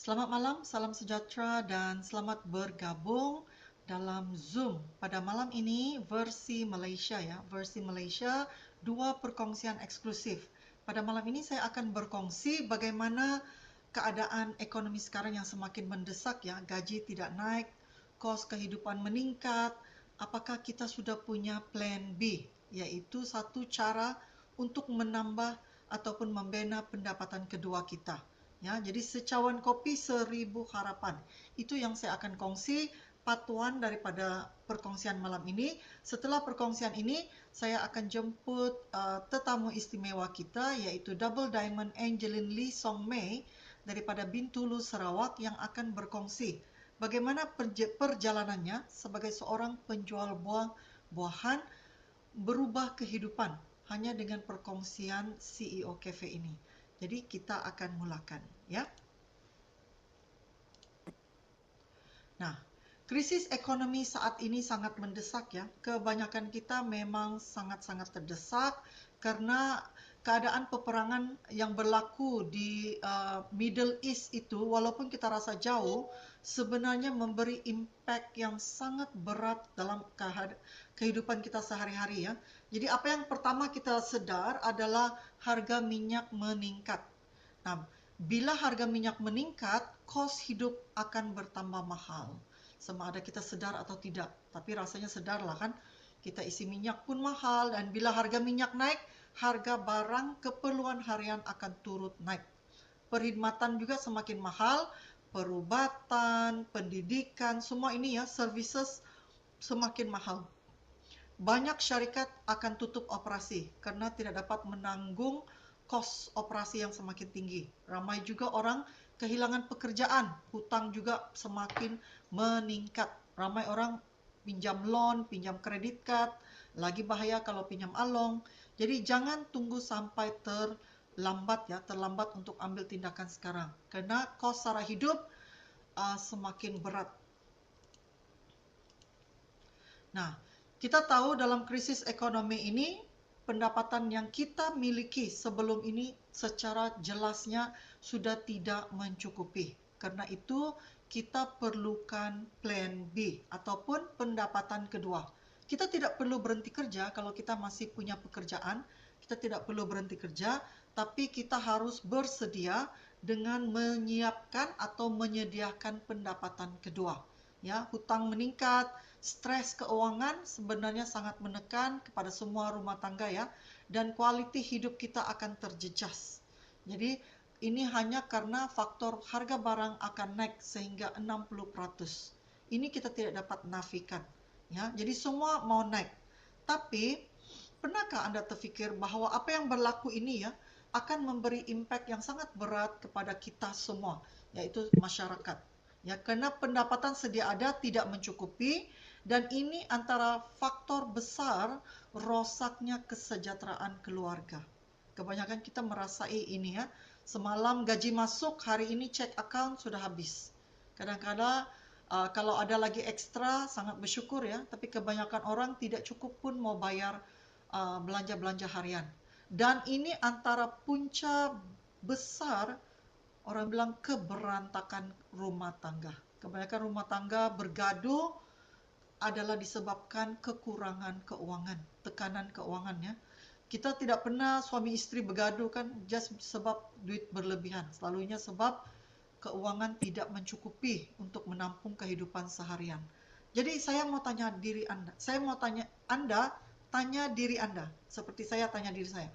Selamat malam, salam sejahtera dan selamat bergabung dalam Zoom pada malam ini versi Malaysia ya, versi Malaysia, dua perkongsian eksklusif. Pada malam ini saya akan berkongsi bagaimana keadaan ekonomi sekarang yang semakin mendesak ya, gaji tidak naik, kos kehidupan meningkat. Apakah kita sudah punya plan B, iaitu satu cara untuk menambah ataupun membina pendapatan kedua kita. Ya, jadi secawan kopi 1000 harapan. Itu yang saya akan kongsi patuan daripada perkongsian malam ini. Setelah perkongsian ini, saya akan jemput tetamu istimewa kita iaitu Double Diamond Angeline Lee Song Mei daripada Bintulu Sarawak yang akan berkongsi bagaimana perjalanannya sebagai seorang penjual buah-buahan berubah kehidupan hanya dengan perkongsian CEO Cafe ini. Jadi kita akan mulakan, ya. Nah, krisis ekonomi saat ini sangat mendesak ya. Kebanyakan kita memang sangat-sangat terdesak karena keadaan peperangan yang berlaku di Middle East itu, walaupun kita rasa jauh, sebenarnya memberi impak yang sangat berat dalam kehidupan kita sehari-hari ya. Jadi apa yang pertama kita sedar adalah harga minyak meningkat. Nah, bila harga minyak meningkat, kos hidup akan bertambah mahal. Sama ada kita sedar atau tidak. Tapi rasanya sedarlah kan. Kita isi minyak pun mahal dan bila harga minyak naik, harga barang keperluan harian akan turut naik. Perkhidmatan juga semakin mahal, perubatan, pendidikan, semua ini ya, services semakin mahal. Banyak syarikat akan tutup operasi kerana tidak dapat menanggung kos operasi yang semakin tinggi. Ramai juga orang kehilangan pekerjaan, hutang juga semakin meningkat. Ramai orang pinjam loan, pinjam kredit kad, lagi bahaya kalau pinjam along. Jadi jangan tunggu sampai terlambat untuk ambil tindakan sekarang. Kerana kos sara hidup semakin berat. Nah, kita tahu dalam krisis ekonomi ini, pendapatan yang kita miliki sebelum ini secara jelasnya sudah tidak mencukupi. Karena itu, kita perlukan plan B ataupun pendapatan kedua. Kita tidak perlu berhenti kerja kalau kita masih punya pekerjaan. Kita tidak perlu berhenti kerja, tapi kita harus bersedia dengan menyiapkan atau menyediakan pendapatan kedua. Ya, hutang meningkat, stres keuangan sebenarnya sangat menekan kepada semua rumah tangga ya, dan kualiti hidup kita akan terjejas. Jadi ini hanya karena faktor harga barang akan naik sehingga 60%. Ini kita tidak dapat nafikan. Ya, jadi semua mau naik. Tapi pernahkah anda terfikir bahawa apa yang berlaku ini ya akan memberi impak yang sangat berat kepada kita semua, yaitu masyarakat. Ya, kerana pendapatan sedia ada tidak mencukupi dan ini antara faktor besar rosaknya kesejahteraan keluarga. Kebanyakan kita merasai ini ya. Semalam gaji masuk, hari ini cek akaun sudah habis. Kadang-kadang kalau ada lagi ekstra sangat bersyukur ya, tapi kebanyakan orang tidak cukup pun mau bayar belanja-belanja harian. Dan ini antara punca besar orang bilang keberantakan rumah tangga. Kebanyakan rumah tangga bergaduh adalah disebabkan kekurangan keuangan, tekanan keuangan ya. Kita tidak pernah suami isteri bergaduh kan just sebab duit berlebihan. Selalunya sebab keuangan tidak mencukupi untuk menampung kehidupan seharian. Jadi saya mau tanya diri anda. Saya mau tanya anda, tanya diri anda. Seperti saya tanya diri saya.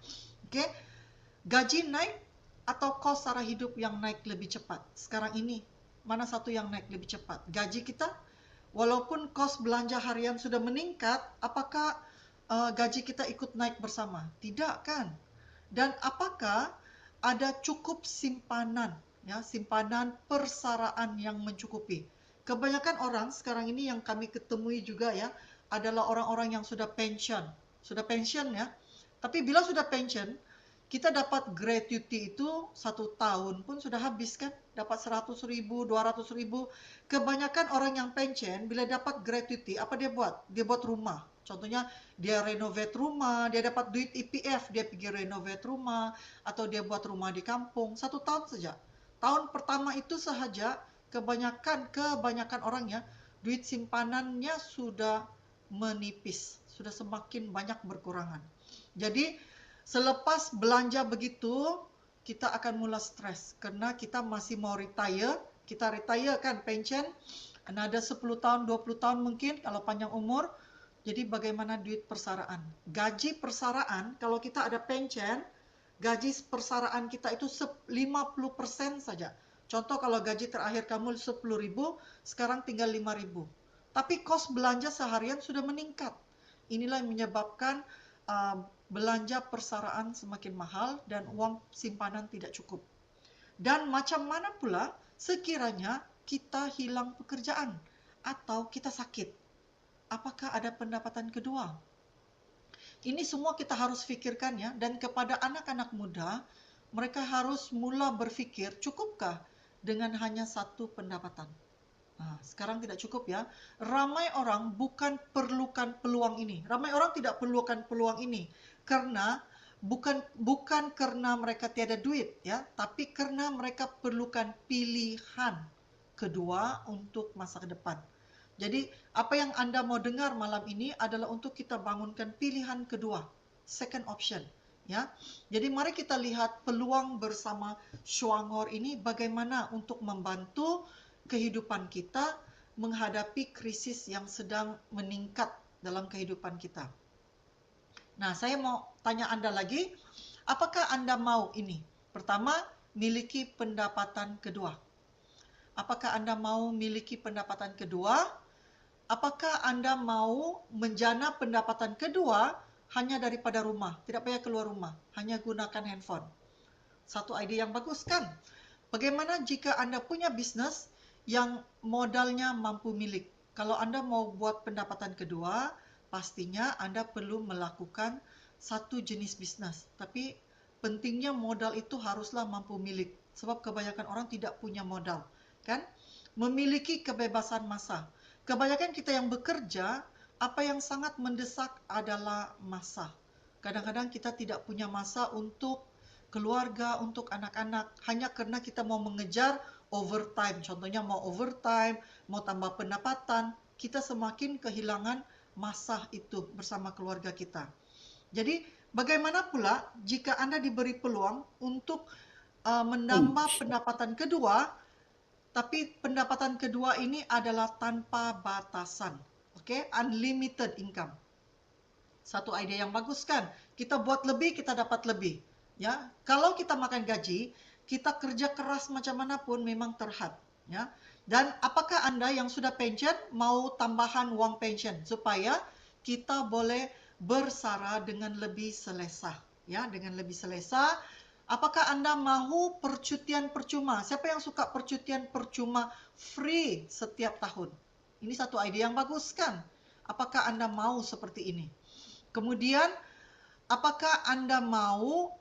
Okey? Gaji naik atau kos sara hidup yang naik lebih cepat? Sekarang ini, mana satu yang naik lebih cepat? Gaji kita? Walaupun kos belanja harian sudah meningkat, apakah gaji kita ikut naik bersama? Tidak kan? Dan apakah ada cukup simpanan, ya, simpanan persaraan yang mencukupi? Kebanyakan orang sekarang ini yang kami ketemui juga ya, adalah orang-orang yang sudah pensiun. Sudah pensiun ya. Tapi bila sudah pensiun, kita dapat gratuity itu 1 tahun pun sudah habis kan? Dapat 100,000, 200,000. Kebanyakan orang yang pensiun, bila dapat gratuity, apa dia buat? Dia buat rumah. Contohnya, dia renovate rumah, dia dapat duit EPF, dia pergi renovate rumah, atau dia buat rumah di kampung, 1 tahun saja. Tahun pertama itu sahaja kebanyakan orang ya, duit simpanannya sudah menipis, sudah semakin banyak berkurangan. Jadi selepas belanja begitu, kita akan mulai stres karena kita masih mau retire. Kita retire kan pension, ada 10 tahun, 20 tahun mungkin kalau panjang umur. Jadi bagaimana duit persaraan? Gaji persaraan, kalau kita ada pension, gaji persaraan kita itu 50% saja. Contoh kalau gaji terakhir kamu 10.000, sekarang tinggal 5.000. Tapi kos belanja seharian sudah meningkat. Inilah yang menyebabkan belanja persaraan semakin mahal dan uang simpanan tidak cukup. Dan macam mana pula sekiranya kita hilang pekerjaan atau kita sakit? Apakah ada pendapatan kedua? Ini semua kita harus fikirkan ya. Dan kepada anak-anak muda, mereka harus mula berfikir, cukupkah dengan hanya satu pendapatan? Nah, sekarang tidak cukup ya. Ramai orang bukan perlukan peluang ini. Ramai orang tidak perlukan peluang ini karena bukan karena mereka tiada duit ya, tapi karena mereka perlukan pilihan kedua untuk masa depan. Jadi, apa yang Anda mau dengar malam ini adalah untuk kita bangunkan pilihan kedua, second option ya. Jadi mari kita lihat peluang bersama Shwangor ini bagaimana untuk membantu kehidupan kita menghadapi krisis yang sedang meningkat dalam kehidupan kita. Nah, saya mau tanya Anda lagi, apakah Anda mau ini? Pertama, miliki pendapatan kedua. Apakah Anda mau miliki pendapatan kedua? Apakah Anda mau menjana pendapatan kedua hanya daripada rumah? Tidak payah keluar rumah, hanya gunakan handphone. Satu ide yang bagus kan? Bagaimana jika Anda punya bisnes yang modalnya mampu milik? Kalau Anda mau buat pendapatan kedua, pastinya Anda perlu melakukan satu jenis bisnes. Tapi pentingnya modal itu haruslah mampu milik. Sebab kebanyakan orang tidak punya modal. Kan? Memiliki kebebasan masa. Kebanyakan kita yang bekerja, apa yang sangat mendesak adalah masa. Kadang-kadang kita tidak punya masa untuk keluarga, untuk anak-anak, hanya karena kita mau mengejar overtime. Contohnya mau overtime, mau tambah pendapatan, kita semakin kehilangan masa itu bersama keluarga kita. Jadi, bagaimana pula jika Anda diberi peluang untuk menambah pendapatan kedua, tapi pendapatan kedua ini adalah tanpa batasan. Okay? Unlimited income. Satu ide yang bagus kan? Kita buat lebih, kita dapat lebih. Ya, kalau kita makan gaji, kita kerja keras macam mana pun memang terhad. Ya, dan apakah Anda yang sudah pensiun mau tambahan uang pensiun supaya kita boleh bersara dengan lebih selesa? Ya, dengan lebih selesa. Apakah Anda mahu percutian percuma? Siapa yang suka percutian percuma free setiap tahun? Ini satu ide yang bagus kan? Apakah Anda mau seperti ini? Kemudian, apakah Anda mau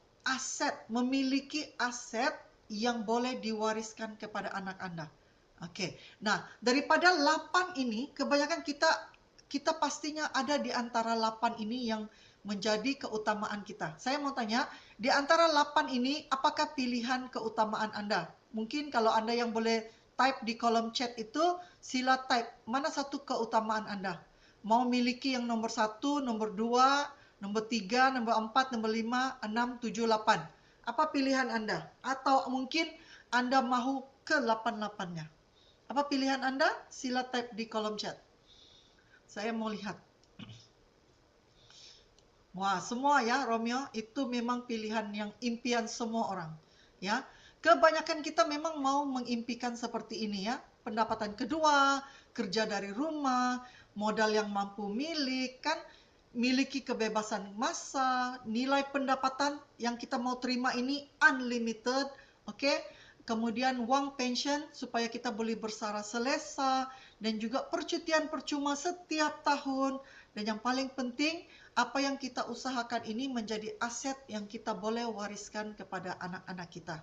memiliki aset yang boleh diwariskan kepada anak Anda? Okey. Nah, daripada 8 ini, kebanyakan kita pastinya ada di antara 8 ini yang menjadi keutamaan kita. Saya mau tanya, di antara 8 ini, apakah pilihan keutamaan Anda? Mungkin kalau Anda yang boleh type di kolom chat itu, sila type mana satu keutamaan Anda. Mau miliki yang nomor 1, nomor 2, nomor 3, nomor 4, nomor 5, 6, 7, 8. Apa pilihan Anda? Atau mungkin Anda mahu ke 8-8-nya. Apa pilihan Anda? Sila type di kolom chat. Saya mau lihat. Wah, semua ya Romeo, itu memang pilihan yang impian semua orang. Ya, kebanyakan kita memang mau mengimpikan seperti ini ya. Pendapatan kedua, kerja dari rumah, modal yang mampu milik, kan? Miliki kebebasan masa, nilai pendapatan yang kita mau terima ini unlimited, okay? Kemudian wang pension supaya kita boleh bersara selesa, dan juga percutian percuma setiap tahun, dan yang paling penting, apa yang kita usahakan ini menjadi aset yang kita boleh wariskan kepada anak-anak kita.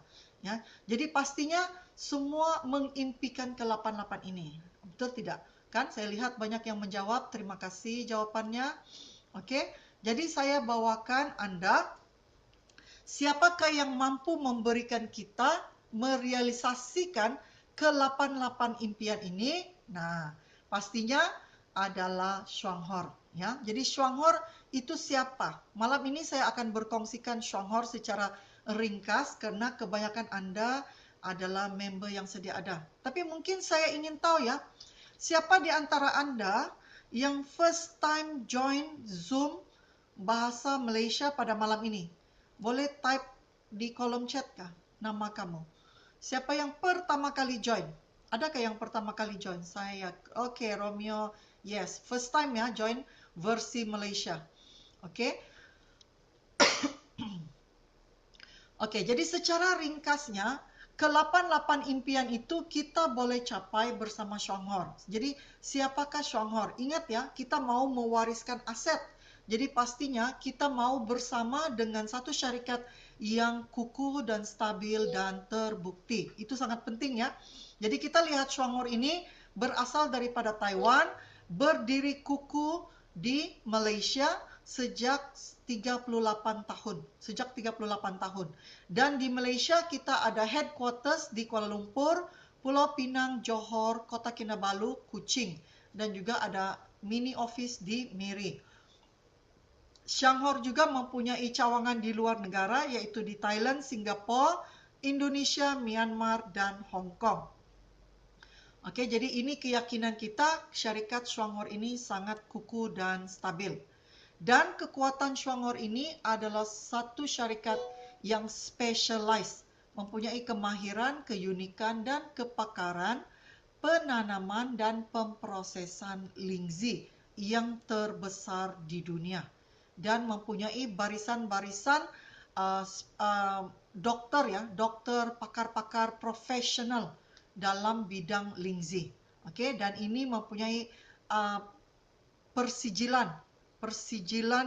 Ya, jadi pastinya semua mengimpikan ke-8-8 ini, betul tidak? Kan saya lihat banyak yang menjawab, terima kasih jawabannya. Okey, jadi saya bawakan Anda, siapakah yang mampu memberikan kita merealisasikan ke-8 impian ini? Nah, pastinya adalah Shuanghor. Ya, jadi Shuanghor itu siapa? Malam ini saya akan berkongsikan Shuanghor secara ringkas karena kebanyakan Anda adalah member yang sedia ada. Tapi mungkin saya ingin tahu ya, siapa di antara Anda yang first time join Zoom Bahasa Malaysia pada malam ini? Boleh type di kolom chat kah nama kamu? Siapa yang pertama kali join? Adakah yang pertama kali join? Saya. Oke, Romeo. Yes, first time ya join versi Malaysia. Oke. Oke, jadi secara ringkasnya, ke-8 impian itu kita boleh capai bersama Shuanghor. Jadi, siapakah Shuanghor? Ingat ya, kita mau mewariskan aset. Jadi, pastinya kita mau bersama dengan satu syarikat yang kukuh dan stabil dan terbukti. Itu sangat penting ya. Jadi, kita lihat Shuanghor ini berasal daripada Taiwan, berdiri kukuh di Malaysia sejak 38 tahun. Dan di Malaysia kita ada headquarters di Kuala Lumpur, Pulau Pinang, Johor, Kota Kinabalu, Kuching, dan juga ada mini office di Miri. Shuanghor juga mempunyai cawangan di luar negara, yaitu di Thailand, Singapura, Indonesia, Myanmar, dan Hong Kong. Oke, jadi ini keyakinan kita, syarikat Shuanghor ini sangat kukuh dan stabil. Dan kekuatan Shuanghor ini adalah satu syarikat yang specialized, mempunyai kemahiran, keunikan, dan kepakaran penanaman dan pemprosesan lingzi yang terbesar di dunia. Dan mempunyai barisan-barisan dokter pakar-pakar profesional dalam bidang lingzi. Okey, dan ini mempunyai persijilan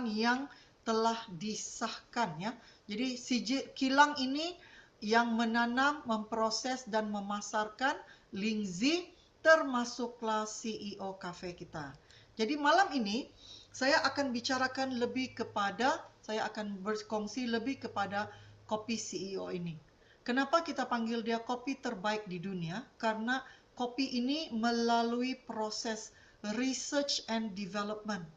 yang telah disahkan ya. Jadi kilang ini yang menanam, memproses dan memasarkan lingzi, termasuklah CEO kafe kita. Jadi malam ini saya akan berkongsi lebih kepada kopi CEO ini. Kenapa kita panggil dia kopi terbaik di dunia? Karena kopi ini melalui proses research and development.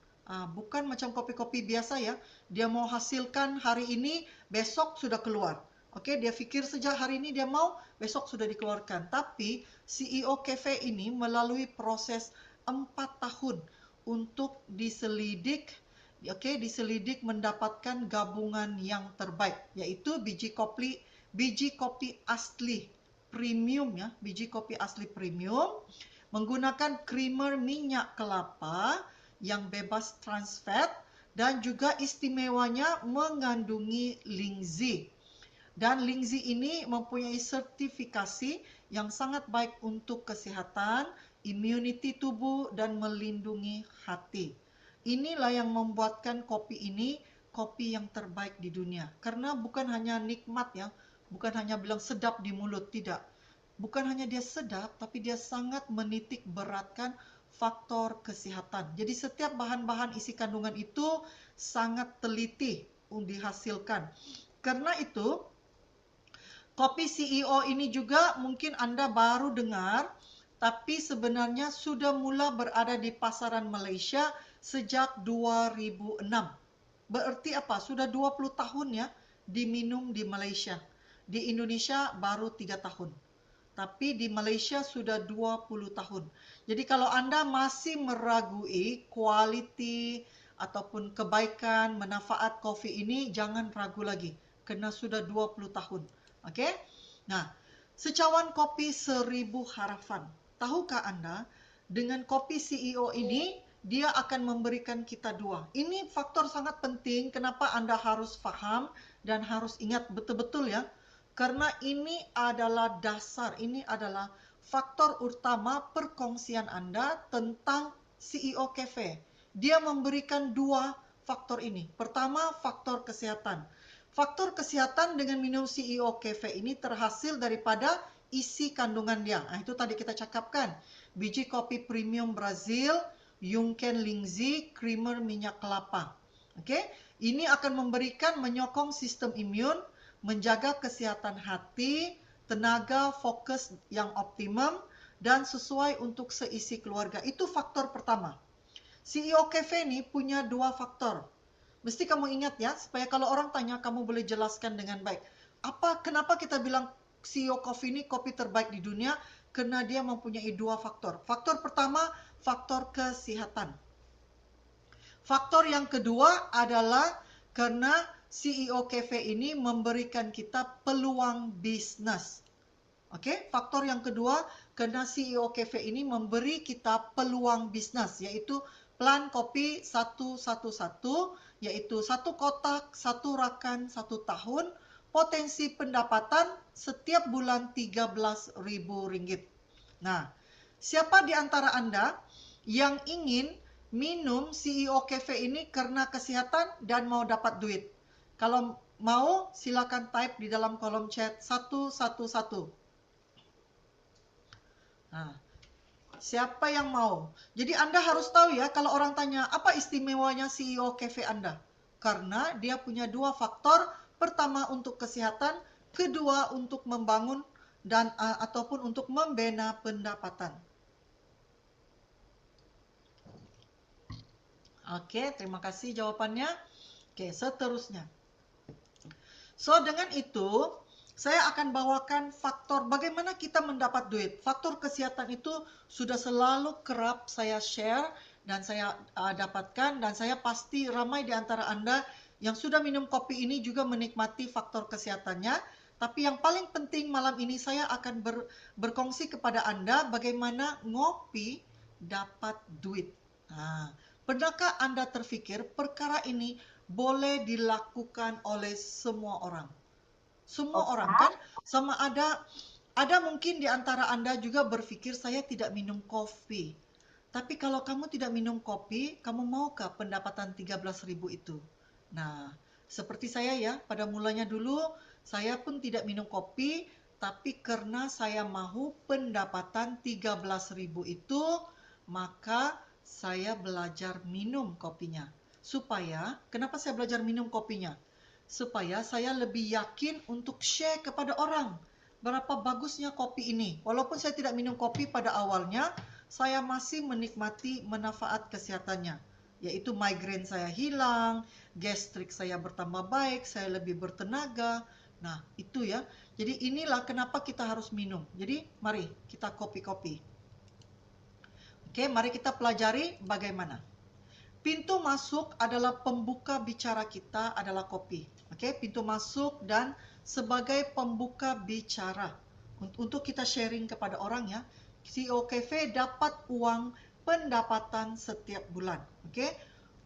Bukan macam kopi-kopi biasa ya. Dia mau hasilkan hari ini, besok sudah keluar. Okey, dia fikir sejak hari ini dia mau, besok sudah dikeluarkan. Tapi CEO Cafe ini melalui proses 4 tahun untuk diselidik mendapatkan gabungan yang terbaik, yaitu biji kopi asli premium ya, biji kopi asli premium menggunakan creamer minyak kelapa yang bebas trans fat dan juga istimewanya mengandungi lingzi. Dan lingzi ini mempunyai sertifikasi yang sangat baik untuk kesihatan, imuniti tubuh dan melindungi hati. Inilah yang membuatkan kopi ini kopi yang terbaik di dunia. Karena bukan hanya nikmat ya, bukan hanya bilang sedap di mulut, tidak. Bukan hanya dia sedap, tapi dia sangat menitik beratkan faktor kesehatan. Jadi setiap bahan-bahan isi kandungan itu sangat teliti dihasilkan. Karena itu, kopi CEO ini juga mungkin Anda baru dengar, tapi sebenarnya sudah mula berada di pasaran Malaysia sejak 2006. Berarti apa? Sudah 20 tahun ya diminum di Malaysia. Di Indonesia baru 3 tahun. Tapi di Malaysia sudah 20 tahun. Jadi kalau Anda masih meragui kualiti ataupun kebaikan, manfaat kopi ini, jangan ragu lagi. Kerana sudah 20 tahun. Okey? Nah, secawan kopi 1000 harapan. Tahukah Anda, dengan kopi CEO ini, dia akan memberikan kita dua. Ini faktor sangat penting kenapa Anda harus faham dan harus ingat betul-betul ya. Karena ini adalah dasar, ini adalah faktor utama perkongsian Anda tentang CEO Cafe. Dia memberikan dua faktor ini. Pertama, faktor kesehatan. Faktor kesehatan dengan minum CEO Cafe ini terhasil daripada isi kandungan dia. Itu tadi kita cakapkan. Biji kopi premium Brazil, Yunken Lingzi, creamer minyak kelapa. Okey, ini akan menyokong sistem imun, menjaga kesihatan hati, tenaga, fokus yang optimum, dan sesuai untuk seisi keluarga. Itu faktor pertama. CEO cafe ini punya dua faktor. Mesti kamu ingat ya, supaya kalau orang tanya, kamu boleh jelaskan dengan baik. Kenapa kita bilang CEO Coffee ini kopi terbaik di dunia? Karena dia mempunyai dua faktor. Faktor pertama, faktor kesehatan. Faktor yang kedua adalah karena CEO Cafe ini memberikan kita peluang bisnis. Oke, faktor yang kedua karena CEO Cafe ini memberi kita peluang bisnis, yaitu plan kopi 111, yaitu 1 kotak, 1 rakan, 1 tahun, potensi pendapatan setiap bulan Rp13.000. Nah, siapa di antara Anda yang ingin minum CEO Cafe ini karena kesehatan dan mau dapat duit? Kalau mau, silakan type di dalam kolom chat 111. Nah, siapa yang mau? Jadi Anda harus tahu ya, kalau orang tanya, apa istimewanya CEO Cafe Anda? Karena dia punya dua faktor. Pertama untuk kesehatan, kedua untuk membangun dan ataupun untuk membina pendapatan. Oke, terima kasih jawabannya. Oke, seterusnya. So, dengan itu, saya akan bawakan faktor bagaimana kita mendapat duit. Faktor kesehatan itu sudah selalu kerap saya share dan saya dapatkan, dan saya pasti ramai di antara Anda yang sudah minum kopi ini juga menikmati faktor kesehatannya. Tapi yang paling penting malam ini saya akan berkongsi kepada Anda bagaimana ngopi dapat duit. Nah, pernahkah Anda terfikir perkara ini boleh dilakukan oleh semua orang? Semua orang kan, sama ada mungkin di antara Anda juga berpikir saya tidak minum kopi. Tapi kalau kamu tidak minum kopi, kamu maukah pendapatan 13.000 itu? Nah, seperti saya ya, pada mulanya dulu saya pun tidak minum kopi, tapi karena saya mahu pendapatan 13.000 itu, maka saya belajar minum kopinya. Kenapa saya belajar minum kopinya? Supaya saya lebih yakin untuk share kepada orang berapa bagusnya kopi ini. Walaupun saya tidak minum kopi pada awalnya, saya masih menikmati manfaat kesehatannya. Yaitu migrain saya hilang, gastrik saya bertambah baik, saya lebih bertenaga. Nah, itu ya. Jadi inilah kenapa kita harus minum. Jadi mari kita kopi-kopi. Oke, mari kita pelajari bagaimana. Pintu masuk adalah pembuka bicara kita adalah kopi. Oke, pintu masuk dan sebagai pembuka bicara untuk kita sharing kepada orang ya. CEO Cafe dapat uang pendapatan setiap bulan. Oke,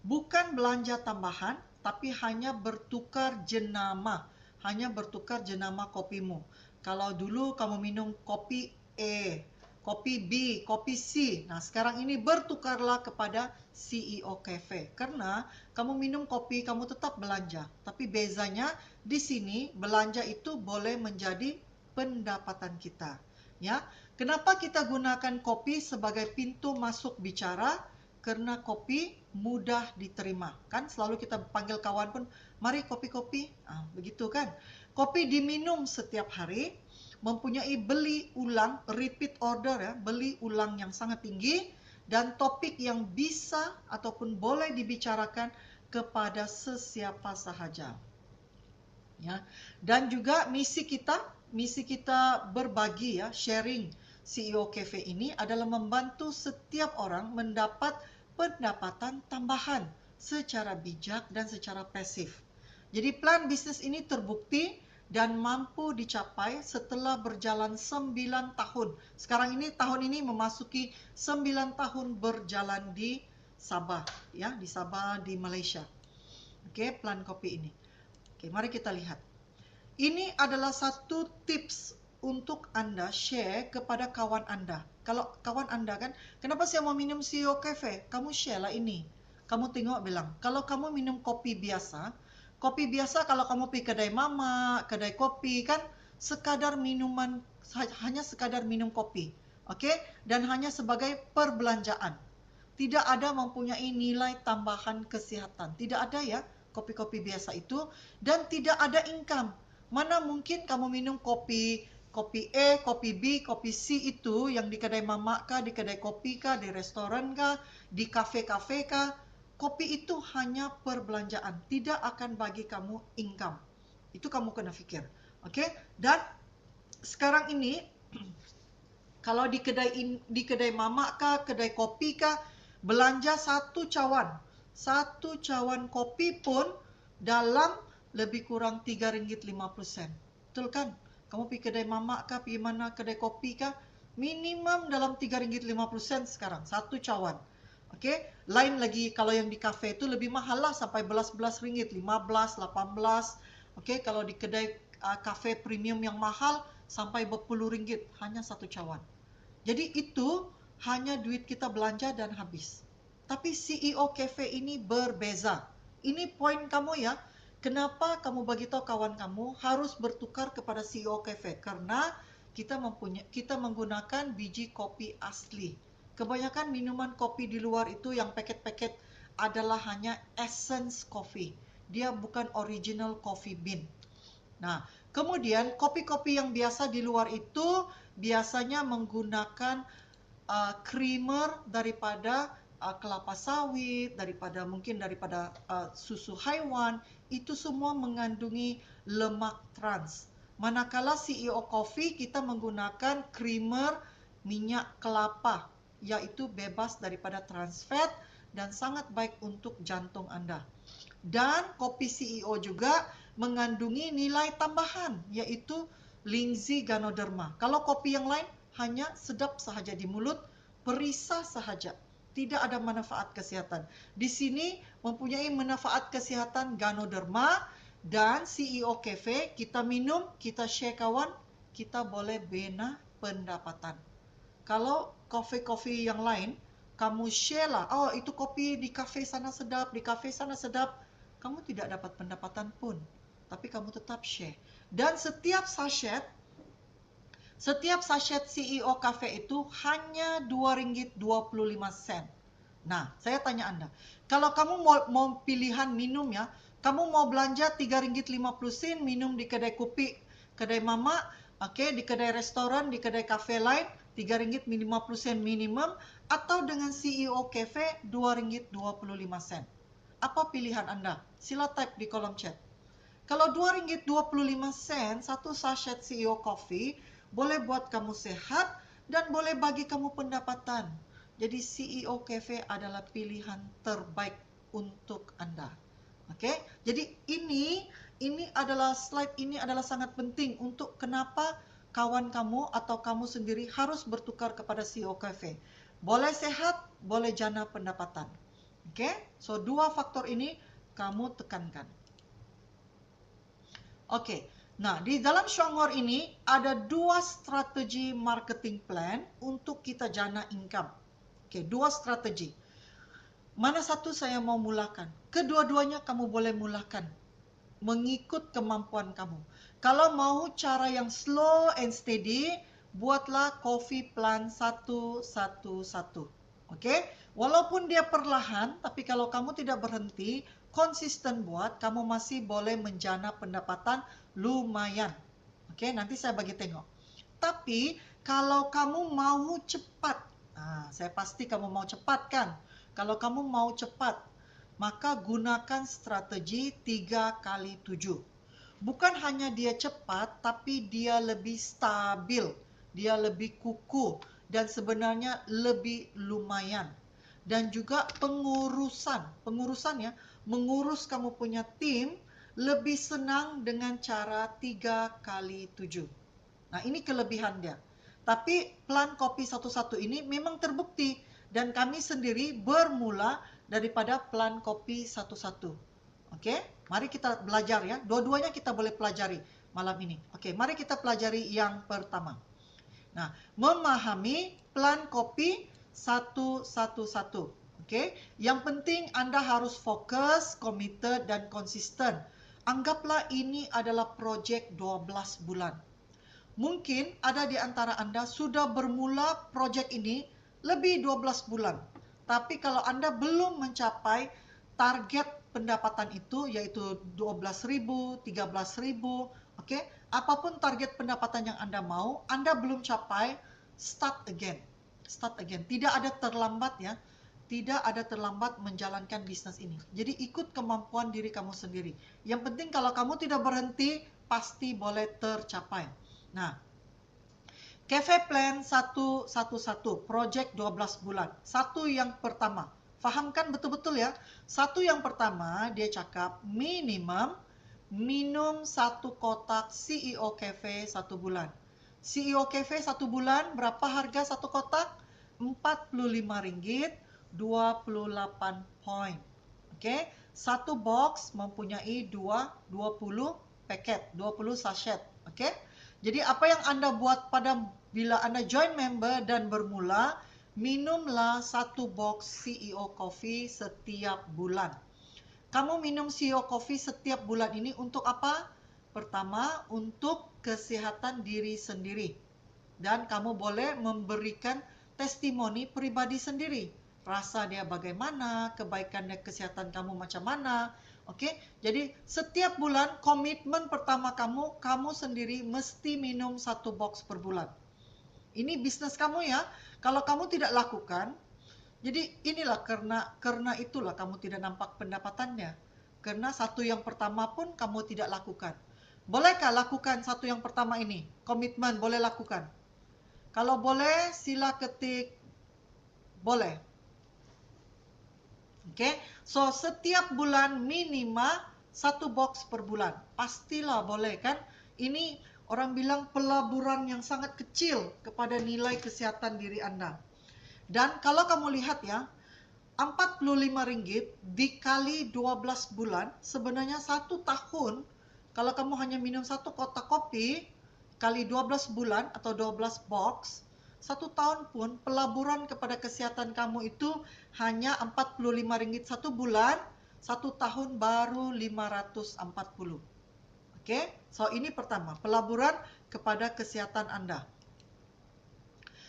bukan belanja tambahan, tapi hanya bertukar jenama. Hanya bertukar jenama kopimu. Kalau dulu kamu minum kopi E, kopi B, kopi C. Nah, sekarang ini bertukarlah kepada CEO Cafe. Karena kamu minum kopi, kamu tetap belanja. Tapi bezanya di sini belanja itu boleh menjadi pendapatan kita. Ya, kenapa kita gunakan kopi sebagai pintu masuk bicara? Karena kopi mudah diterima. Kan selalu kita panggil kawan pun, mari kopi-kopi. Begitu kan? Kopi diminum setiap hari, mempunyai beli ulang, repeat order ya, beli ulang yang sangat tinggi, dan topik yang bisa ataupun boleh dibicarakan kepada sesiapa sahaja. Ya. Dan juga misi kita berbagi ya, sharing CEO Cafe ini adalah membantu setiap orang mendapat pendapatan tambahan secara bijak dan secara pasif. Jadi plan bisnis ini terbukti dan mampu dicapai setelah berjalan 9 tahun. Sekarang ini tahun ini memasuki 9 tahun berjalan di Sabah ya, di Sabah di Malaysia. Oke, plan kopi ini. Oke, mari kita lihat. Ini adalah satu tips untuk Anda share kepada kawan Anda. Kalau kawan Anda kan, kenapa saya mau minum CEO Cafe? Kamu share lah ini. Kamu tengok bilang, kalau kamu minum kopi biasa kalau kamu pergi kedai mama, kedai kopi kan, hanya sekadar minum kopi. Oke? Dan hanya sebagai perbelanjaan. Tidak ada mempunyai nilai tambahan kesehatan. Tidak ada ya, kopi-kopi biasa itu. Dan tidak ada income. Mana mungkin kamu minum kopi kopi A, kopi B, kopi C itu yang di kedai mamak kah, di kedai kopi kah, di restoran kah, di kafe-kafe kah, kopi itu hanya perbelanjaan, tidak akan bagi kamu income. Itu kamu kena fikir. Oke? Dan sekarang ini kalau di kedai mamak kah, kedai kopi kah, belanja satu cawan kopi pun dalam lebih kurang RM3.50. Betul kan? Kamu pergi kedai mamak kah, pergi mana kedai kopi kah, minimum dalam RM3.50 sekarang satu cawan. Okey, lain lagi kalau yang di kafe itu lebih mahal lah, sampai belas-belas ringgit, 15, 18. Okey, kalau di kedai kafe premium yang mahal sampai berpuluh ringgit hanya satu cawan. Jadi itu hanya duit kita belanja dan habis. Tapi CEO cafe ini berbeza. Ini poin kamu ya. Kenapa kamu bagi tahu kawan kamu harus bertukar kepada CEO cafe? Karena kita menggunakan biji kopi asli. Kebanyakan minuman kopi di luar itu yang paket-paket adalah hanya essence coffee. Dia bukan original coffee bean. Nah, kemudian kopi-kopi yang biasa di luar itu biasanya menggunakan creamer daripada kelapa sawit, mungkin daripada susu haiwan, itu semua mengandungi lemak trans. Manakala CEO Coffee kita menggunakan creamer minyak kelapa, yaitu bebas daripada trans fat dan sangat baik untuk jantung Anda. Dan kopi CEO juga mengandungi nilai tambahan, yaitu Lindsay Ganoderma. Kalau kopi yang lain hanya sedap sahaja di mulut, perisa sahaja, tidak ada manfaat kesihatan. Di sini mempunyai manfaat kesihatan Ganoderma, dan CEO Cafe kita minum, kita share kawan, kita boleh bina pendapatan. Kalau kopi-kopi yang lain, kamu share lah, oh itu kopi di kafe sana sedap, di kafe sana sedap, kamu tidak dapat pendapatan pun, tapi kamu tetap share. Dan setiap sachet CEO Cafe itu hanya RM2.25. Nah, saya tanya Anda, kalau kamu mau pilihan minum ya, kamu mau belanja RM3.50 minum di kedai kopi, kedai mama, di kedai restoran, di kedai kafe lain, RM3.50 minimum, atau dengan CEO Cafe RM2.25. Apa pilihan Anda? Sila type di kolom chat. Kalau RM2.25 satu sachet CEO Coffee boleh buat kamu sehat dan boleh bagi kamu pendapatan. Jadi CEO Cafe adalah pilihan terbaik untuk Anda. Oke? Jadi ini adalah slide ini adalah sangat penting untuk kenapa kawan kamu atau kamu sendiri harus bertukar kepada CEO Cafe. Boleh sehat, boleh jana pendapatan. Oke, so dua faktor ini kamu tekankan. Oke, nah di dalam Shongor ini ada dua strategi marketing plan untuk kita jana income. Oke, dua strategi. Mana satu saya mau mulakan? Kedua-duanya kamu boleh mulakan, mengikut kemampuan kamu. Kalau mau cara yang slow and steady, buatlah coffee plan 111. Oke, walaupun dia perlahan, tapi kalau kamu tidak berhenti, konsisten buat, kamu masih boleh menjana pendapatan lumayan. Oke, nanti saya bagi tengok. Tapi kalau kamu mau cepat, saya pasti kamu mau cepat kan? Kalau kamu mau cepat, maka gunakan strategi 3x7. Bukan hanya dia cepat, tapi dia lebih stabil, dia lebih kukuh, dan sebenarnya lebih lumayan. Dan juga pengurusan ya, mengurus kamu punya tim lebih senang dengan cara 3x7. Nah, ini kelebihan dia. Tapi plan kopi 11 ini memang terbukti, dan kami sendiri bermula daripada plan kopi 11. Oke, mari kita belajar ya. Dua-duanya kita boleh pelajari malam ini. Oke, mari kita pelajari yang pertama. Nah, memahami plan kopi 111. Oke, yang penting Anda harus fokus, committed, dan konsisten. Anggaplah ini adalah projek 12 bulan. Mungkin ada di antara Anda sudah bermula projek ini lebih 12 bulan. Tapi kalau Anda belum mencapai target pendapatan itu, yaitu 12.000, 13.000, oke, apapun target pendapatan yang Anda mau, Anda belum capai, start again. Start again. Tidak ada terlambat ya. Tidak ada terlambat menjalankan bisnis ini. Jadi ikut kemampuan diri kamu sendiri. Yang penting kalau kamu tidak berhenti, pasti boleh tercapai. Nah, Cafe Plan 111, project 12 bulan. Satu yang pertama, fahamkan betul-betul ya. Satu yang pertama, dia cakap minimum minum 1 kotak CEO Cafe 1 bulan. CEO Cafe 1 bulan, berapa harga 1 kotak? Rp45, 28 poin. Oke, satu box mempunyai 20 paket, 20 sachet. Oke, jadi apa yang Anda buat bila Anda join member dan bermula, minumlah 1 box CEO Coffee setiap bulan. Kamu minum CEO Coffee setiap bulan ini untuk apa? Pertama, untuk kesehatan diri sendiri. Dan kamu boleh memberikan testimoni pribadi sendiri. Rasa dia bagaimana, kebaikan dan kesehatan kamu macam mana. Oke, jadi setiap bulan komitmen pertama kamu sendiri mesti minum 1 box per bulan. Ini bisnis kamu ya. Kalau kamu tidak lakukan, jadi inilah karena itulah kamu tidak nampak pendapatannya. Karena satu yang pertama pun kamu tidak lakukan. Bolehkah lakukan satu yang pertama ini? Komitmen boleh lakukan. Kalau boleh, sila ketik boleh. Oke, so setiap bulan minimal 1 box per bulan. Pastilah boleh kan? Ini orang bilang pelaburan yang sangat kecil kepada nilai kesehatan diri Anda. Dan kalau kamu lihat ya, Rp45 dikali 12 bulan, sebenarnya 1 tahun, kalau kamu hanya minum 1 kotak kopi, kali 12 bulan atau 12 box, 1 tahun pun pelaburan kepada kesehatan kamu itu hanya Rp45 1 bulan, 1 tahun baru 540. Oke, so ini pertama, pelaburan kepada kesehatan Anda.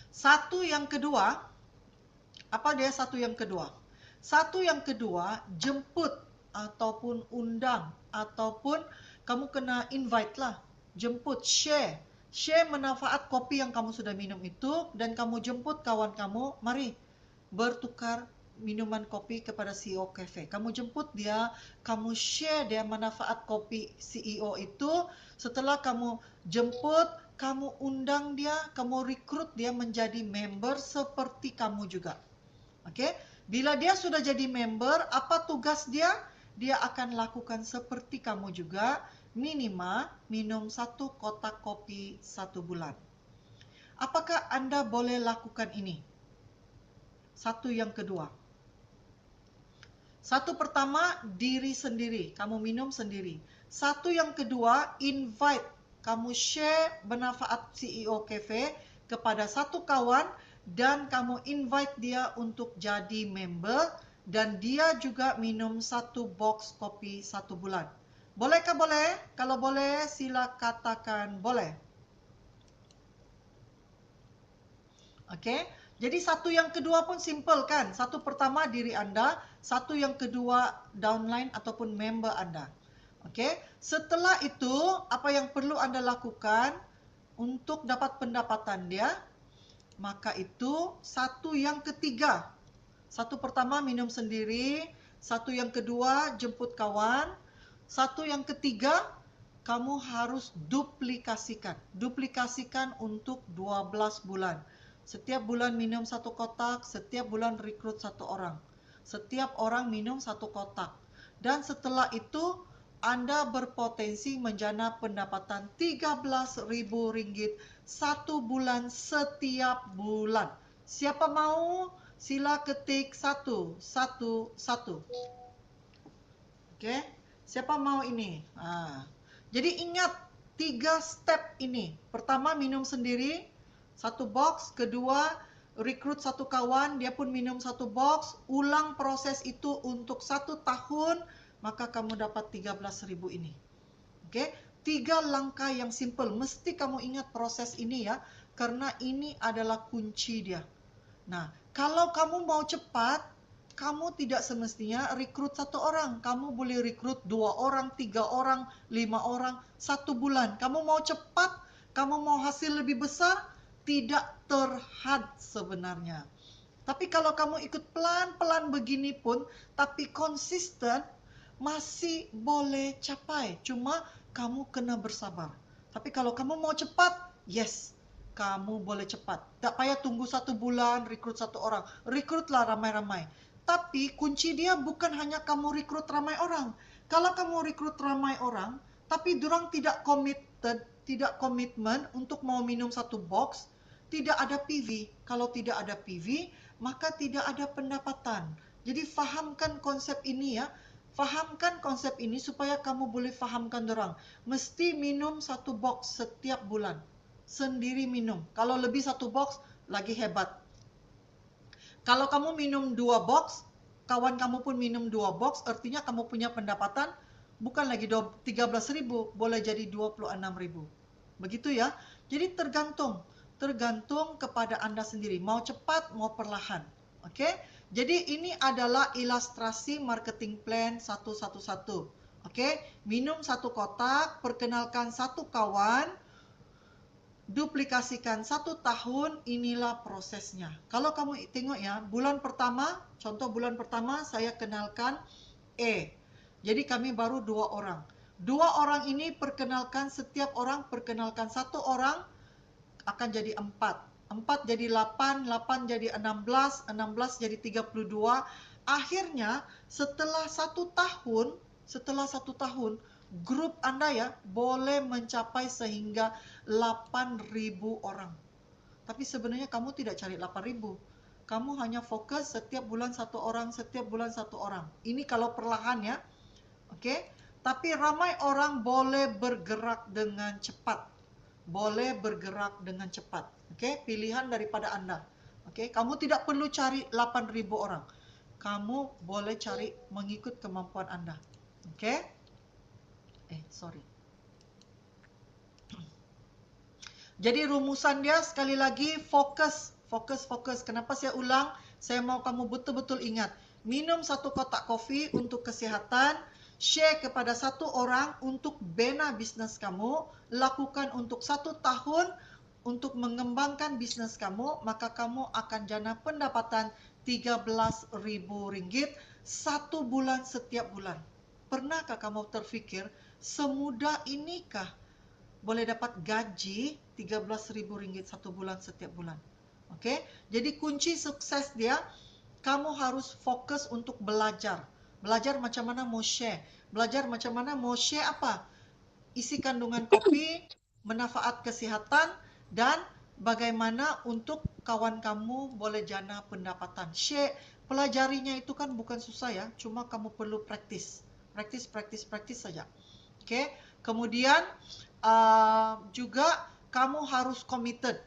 Satu yang kedua, apa dia satu yang kedua? Satu yang kedua, jemput ataupun undang ataupun kamu kena invite lah. Jemput, share. Share manfaat kopi yang kamu sudah minum itu dan kamu jemput kawan kamu, mari bertukar minuman kopi kepada CEO Cafe. Kamu jemput dia, kamu share dia manfaat kopi CEO itu. Setelah kamu jemput, kamu undang dia, kamu rekrut dia menjadi member seperti kamu juga. Oke, bila dia sudah jadi member, apa tugas dia? Dia akan lakukan seperti kamu juga, minimal minum 1 kotak kopi 1 bulan. Apakah Anda boleh lakukan ini? Satu yang kedua. Satu pertama, diri sendiri, kamu minum sendiri. Satu yang kedua, invite, kamu share manfaat CEO Cafe kepada satu kawan dan kamu invite dia untuk jadi member dan dia juga minum 1 box kopi 1 bulan. Bolehkah boleh? Kalau boleh, sila katakan boleh. Oke, jadi satu yang kedua pun simple kan? Satu pertama diri Anda, satu yang kedua downline ataupun member Anda. Oke, setelah itu apa yang perlu Anda lakukan untuk dapat pendapatan dia? Maka itu satu yang ketiga. Satu pertama minum sendiri, satu yang kedua jemput kawan, satu yang ketiga kamu harus duplikasikan. Duplikasikan untuk 12 bulan. Setiap bulan minum 1 kotak, setiap bulan rekrut 1 orang. Setiap orang minum 1 kotak. Dan setelah itu Anda berpotensi menjana pendapatan Rp13.000 1 bulan setiap bulan. Siapa mau? Sila ketik 1. Oke, siapa mau ini? Jadi ingat 3 step ini. Pertama minum sendiri 1 box, kedua rekrut 1 kawan, dia pun minum 1 box, ulang proses itu untuk 1 tahun, maka kamu dapat 13.000 ini. Oke, 3 langkah yang simple. Mesti kamu ingat proses ini ya, karena ini adalah kunci dia. Nah, kalau kamu mau cepat, kamu tidak semestinya rekrut 1 orang. Kamu boleh rekrut 2 orang, 3 orang, 5 orang, 1 bulan. Kamu mau cepat, kamu mau hasil lebih besar, tidak terhad sebenarnya. Tapi kalau kamu ikut pelan-pelan begini pun, tapi konsisten, masih boleh capai. Cuma kamu kena bersabar. Tapi kalau kamu mau cepat, yes, kamu boleh cepat. Tak payah tunggu 1 bulan, rekrut 1 orang. Rekrutlah ramai-ramai. Tapi kunci dia bukan hanya kamu rekrut ramai orang. Kalau kamu rekrut ramai orang, tapi durang tidak committed, tidak komitmen untuk mau minum 1 box, tidak ada PV. Kalau tidak ada PV, maka tidak ada pendapatan. Jadi fahamkan konsep ini ya. Fahamkan konsep ini supaya kamu boleh fahamkan dorang. Mesti minum 1 box setiap bulan. Sendiri minum. Kalau lebih 1 box, lagi hebat. Kalau kamu minum 2 box, kawan kamu pun minum 2 box, artinya kamu punya pendapatan bukan lagi 13.000, boleh jadi 26.000. Begitu ya. Jadi tergantung kepada Anda sendiri. Mau cepat, mau perlahan. Okey? Jadi ini adalah ilustrasi marketing plan 111. Okey? Minum 1 kotak, perkenalkan 1 kawan, duplikasikan 1 tahun, inilah prosesnya. Kalau kamu tengok ya, bulan pertama, contoh bulan pertama saya kenalkan A. Jadi kami baru 2 orang. 2 orang ini perkenalkan, setiap orang perkenalkan 1 orang, akan jadi 4. 4 jadi 8, 8 jadi 16, 16 jadi 32. Akhirnya setelah 1 tahun, grup Anda ya boleh mencapai sehingga 8.000 orang. Tapi sebenarnya kamu tidak cari 8.000. Kamu hanya fokus setiap bulan 1 orang, setiap bulan 1 orang. Ini kalau perlahan ya. Okey? Tapi ramai orang boleh bergerak dengan cepat. Boleh bergerak dengan cepat. Okey, pilihan daripada Anda. Okey, kamu tidak perlu cari 8.000 orang. Kamu boleh cari mengikut kemampuan Anda. Okey? Sorry. Jadi rumusan dia sekali lagi fokus. Kenapa saya ulang? Saya mau kamu betul-betul ingat. Minum 1 kotak kopi untuk kesihatan. Share kepada 1 orang untuk bina bisnes kamu, lakukan untuk 1 tahun untuk mengembangkan bisnes kamu, maka kamu akan jana pendapatan RM13.000 1 bulan setiap bulan. Pernahkah kamu terfikir semudah inikah boleh dapat gaji RM13.000 1 bulan setiap bulan? Okey? Jadi kunci sukses dia, kamu harus fokus untuk belajar. Belajar macam mana mau share. Belajar macam mana mau share apa? Isi kandungan kopi, manfaat kesihatan, dan bagaimana untuk kawan kamu boleh jana pendapatan. Share, pelajarinya itu kan bukan susah ya. Cuma kamu perlu praktis. Praktis saja. Okay? Kemudian juga kamu harus committed.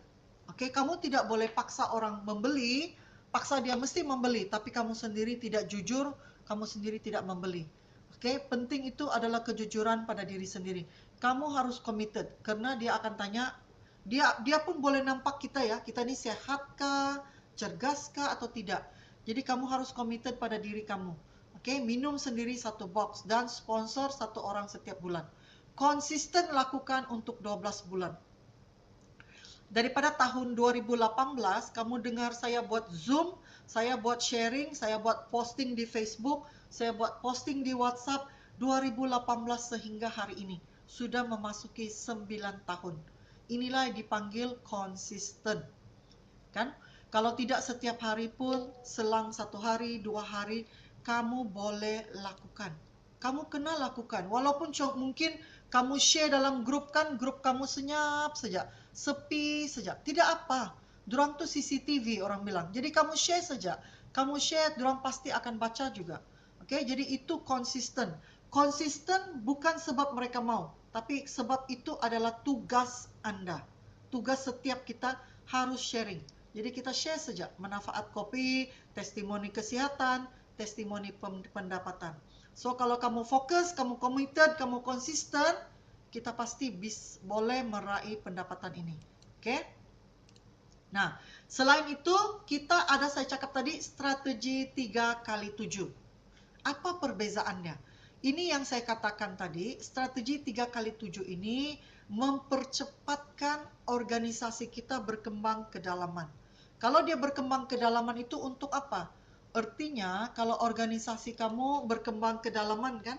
Okay? Kamu tidak boleh paksa orang membeli. Paksa dia mesti membeli. Tapi kamu sendiri tidak jujur. Kamu sendiri tidak membeli. Okay? Penting itu adalah kejujuran pada diri sendiri. Kamu harus committed. Karena dia akan tanya, dia pun boleh nampak kita ya. Kita ni sehatkah, cergaskah atau tidak. Jadi kamu harus committed pada diri kamu. Okay? Minum sendiri 1 box. Dan sponsor 1 orang setiap bulan. Konsisten lakukan untuk 12 bulan. Daripada tahun 2018, kamu dengar saya buat Zoom, saya buat sharing, saya buat posting di Facebook, saya buat posting di WhatsApp, 2018 sehingga hari ini. Sudah memasuki 9 tahun. Inilah yang dipanggil konsisten. Kan? Kalau tidak setiap hari pun, selang 1 hari, 2 hari, kamu boleh lakukan. Kamu kena lakukan. Walaupun mungkin kamu share dalam grup kan, grup kamu senyap saja. Sepi saja. Tidak apa. Dorang tu CCTV orang bilang. Jadi kamu share saja. Kamu share, dorang pasti akan baca juga. Okay? Jadi itu konsisten. Konsisten bukan sebab mereka mau. Tapi sebab itu adalah tugas Anda. Tugas setiap kita harus sharing. Jadi kita share saja. Manfaat kopi, testimoni kesihatan, testimoni pendapatan. So kalau kamu fokus, kamu committed, kamu konsisten, kita pasti boleh meraih pendapatan ini. Okay? Nah, Selain itu, kita ada saya cakap tadi strategi 3x7. Apa perbezaannya? Ini yang saya katakan tadi, strategi 3x7 ini mempercepatkan organisasi kita berkembang kedalaman. Kalau dia berkembang kedalaman itu untuk apa? Artinya, kalau organisasi kamu berkembang kedalaman kan,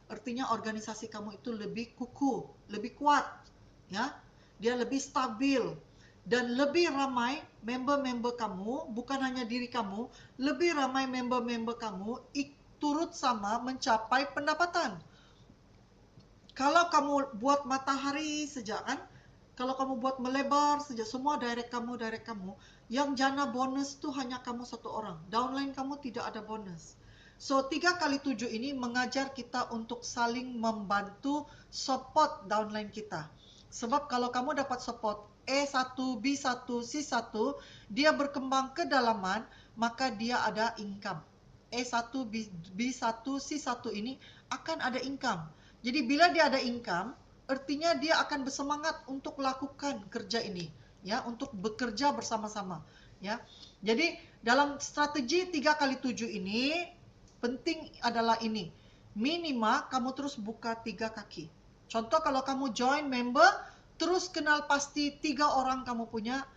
artinya organisasi kamu itu lebih kukuh, lebih kuat, ya. Dia lebih stabil dan lebih ramai member-member kamu, bukan hanya diri kamu, lebih ramai member-member kamu turut sama mencapai pendapatan. Kalau kamu buat matahari saja kan, kalau kamu buat melebar saja, semua direct kamu, yang jana bonus tu hanya kamu satu orang. Downline kamu tidak ada bonus. So, 3x7 ini mengajar kita untuk saling membantu support downline kita. Sebab kalau kamu dapat support E1, B1, C1, dia berkembang ke dalaman, maka dia ada income. E1, B1, C1 ini akan ada income. Jadi bila dia ada income, artinya dia akan bersemangat untuk lakukan kerja ini, ya, untuk bekerja bersama-sama, ya. Jadi dalam strategi 3x7 ini penting adalah ini. Minimal kamu terus buka 3 kaki. Contoh kalau kamu join member, terus kenal pasti 3 orang kamu punya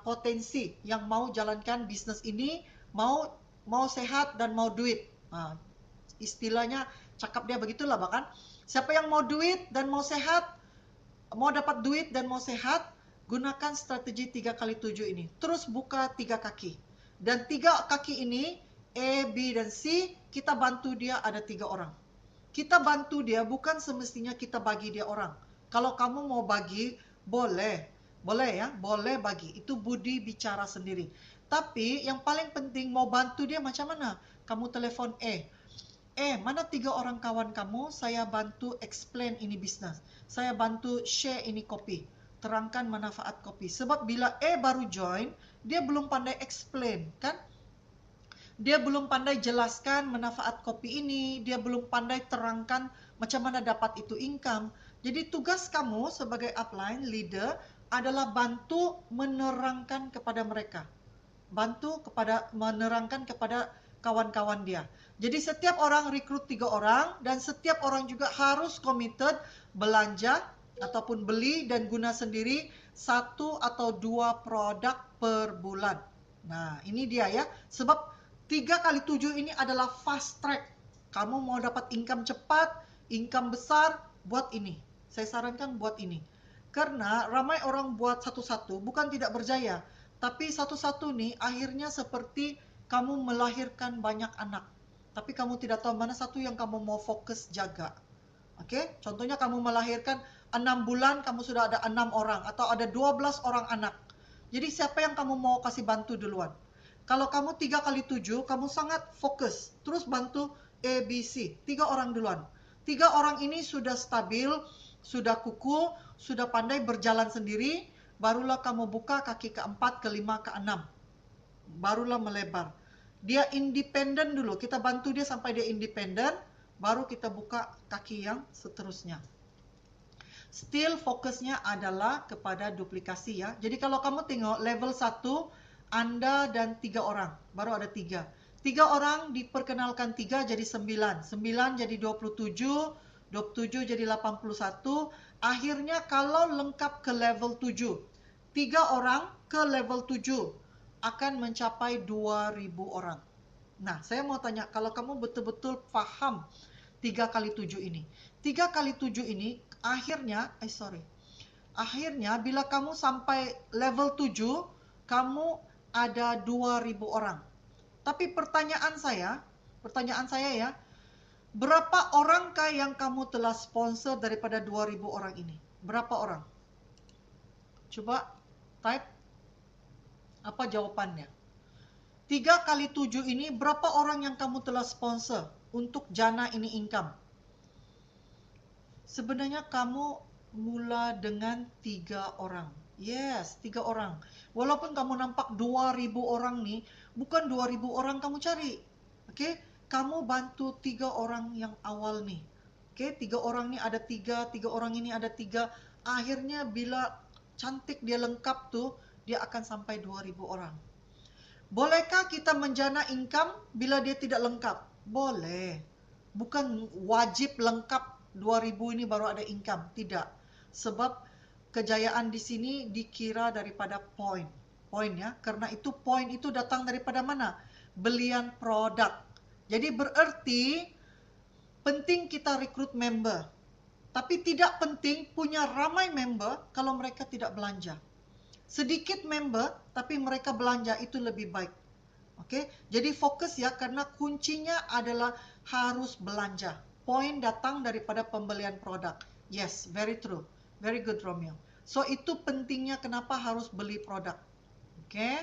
potensi yang mau jalankan bisnis ini, mau sehat dan mau duit. Istilahnya cakap dia begitulah bahkan. Siapa yang mau duit dan mau sehat, mau dapat duit dan mau sehat, gunakan strategi 3x7 ini. Terus buka 3 kaki. Dan 3 kaki ini, A, B, dan C, kita bantu dia ada 3 orang. Kita bantu dia bukan semestinya kita bagi dia orang. Kalau kamu mau bagi, boleh. Boleh ya, boleh bagi. Itu budi bicara sendiri. Tapi yang paling penting mau bantu dia macam mana? Kamu telepon mana 3 orang kawan kamu, saya bantu explain ini bisnes. Saya bantu share ini kopi. Terangkan manfaat kopi. Sebab bila baru join, dia belum pandai explain, kan? Dia belum pandai jelaskan manfaat kopi ini, dia belum pandai terangkan macam mana dapat itu income. Jadi tugas kamu sebagai upline leader adalah bantu menerangkan kepada mereka. Menerangkan kepada kawan-kawan dia. Jadi setiap orang rekrut 3 orang dan setiap orang juga harus committed belanja ataupun beli dan guna sendiri 1 atau 2 produk per bulan. Nah, ini dia ya. Sebab 3x7 ini adalah fast track. Kamu mau dapat income cepat, income besar, buat ini. Saya sarankan buat ini. Karena ramai orang buat satu-satu bukan tidak berjaya, tapi satu-satu nih akhirnya seperti kamu melahirkan banyak anak, tapi kamu tidak tahu mana satu yang kamu mau fokus jaga. Oke? Contohnya kamu melahirkan 6 bulan, kamu sudah ada 6 orang, atau ada 12 orang anak. Jadi siapa yang kamu mau kasih bantu duluan? Kalau kamu 3x7, kamu sangat fokus. Terus bantu A, B, C. 3 orang duluan. 3 orang ini sudah stabil, sudah kukuh, sudah pandai berjalan sendiri, barulah kamu buka kaki ke-4, ke-5, ke-6. Barulah melebar. Dia independen dulu. Kita bantu dia sampai dia independen, baru kita buka kaki yang seterusnya. Still fokusnya adalah kepada duplikasi ya. Jadi kalau kamu tengok level 1, Anda dan 3 orang. Baru ada 3. 3 orang diperkenalkan 3 jadi 9. 9 jadi 27. 27 jadi 81. Akhirnya kalau lengkap ke level 7. 3 orang ke level 7 akan mencapai 2.000 orang. Nah, saya mau tanya, kalau kamu betul-betul paham 3x7 ini. 3x7 ini akhirnya bila kamu sampai level 7, kamu ada 2.000 orang. Tapi pertanyaan saya ya, berapa orangkah yang kamu telah sponsor daripada 2.000 orang ini? Berapa orang? Coba type. Apa jawabannya? 3x7 ini berapa orang yang kamu telah sponsor untuk jana ini income? Sebenarnya kamu mula dengan 3 orang. Yes, 3 orang. Walaupun kamu nampak 2.000 orang nih, bukan 2.000 orang kamu cari. Oke, kamu bantu 3 orang yang awal nih. Oke, 3 orang nih ada 3 orang ini ada 3. Akhirnya bila cantik dia lengkap tuh, dia akan sampai 2.000 orang. Bolehkah kita menjana income bila dia tidak lengkap? Boleh. Bukan wajib lengkap 2.000 ini baru ada income. Tidak. Sebab kejayaan di sini dikira daripada poin. Poin ya. Karena itu poin itu datang daripada mana? Belian produk. Jadi bererti penting kita rekrut member. Tapi tidak penting punya ramai member kalau mereka tidak belanja. Sedikit member tapi mereka belanja itu lebih baik. Okey, jadi fokus ya karena kuncinya adalah harus belanja. Poin datang daripada pembelian produk. Yes, very true. Very good Romeo. So itu pentingnya kenapa harus beli produk. Okey.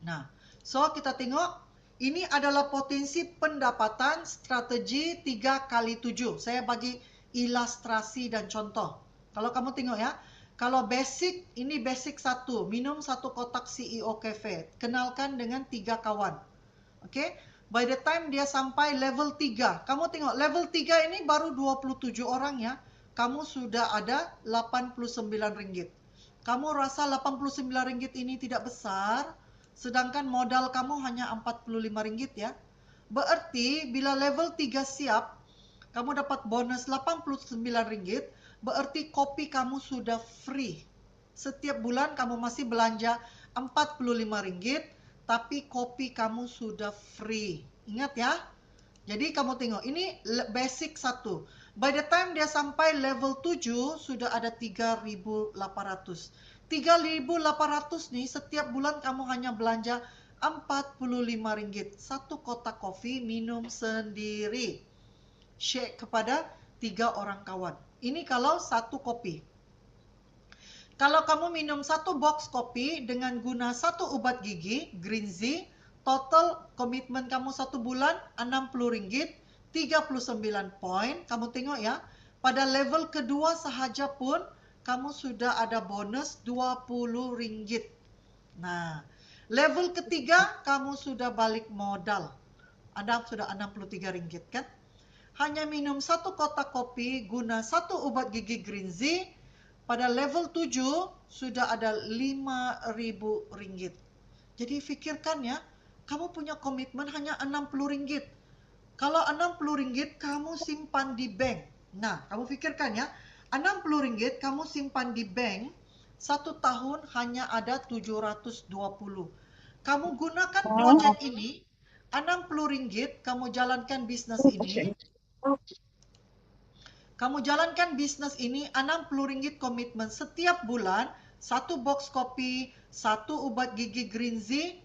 Nah, so kita tengok ini adalah potensi pendapatan strategi 3x7. Saya bagi ilustrasi dan contoh. Kalau kamu tengok ya, kalau basic, ini basic 1. Minum 1 kotak CEO Cafe. Kenalkan dengan 3 kawan. Okay? By the time dia sampai level 3. Kamu tengok, level 3 ini baru 27 orang ya. Kamu sudah ada RM89. Kamu rasa RM89 ini tidak besar, sedangkan modal kamu hanya RM45 ya. Berarti bila level 3 siap, kamu dapat bonus RM89, berarti kopi kamu sudah free. Setiap bulan kamu masih belanja RM45, tapi kopi kamu sudah free. Ingat ya. Jadi kamu tengok, ini basic 1. By the time dia sampai level 7, sudah ada 3.800. 3.800 nih, setiap bulan kamu hanya belanja RM45. 1 kotak kopi minum sendiri. Share kepada 3 orang kawan. Ini kalau 1 kopi. Kalau kamu minum 1 box kopi dengan guna 1 ubat gigi, Green Z, total komitmen kamu 1 bulan RM60, 39 poin. Kamu tengok ya, pada level kedua sahaja pun, kamu sudah ada bonus RM20. Nah, level ketiga, kamu sudah balik modal. Ada sudah RM63 kan? Hanya minum 1 kotak kopi guna 1 ubat gigi Green Z, pada level 7 sudah ada RM5.000. Jadi fikirkan ya, kamu punya komitmen hanya RM60. Kalau RM60 kamu simpan di bank. Nah, kamu fikirkan ya, RM60 kamu simpan di bank, 1 tahun hanya ada 720. Kamu gunakan projek ini, RM60 kamu jalankan bisnes ini. Kamu jalankan bisnes ini RM60 komitmen setiap bulan, 1 box kopi, 1 ubat gigi Green Z.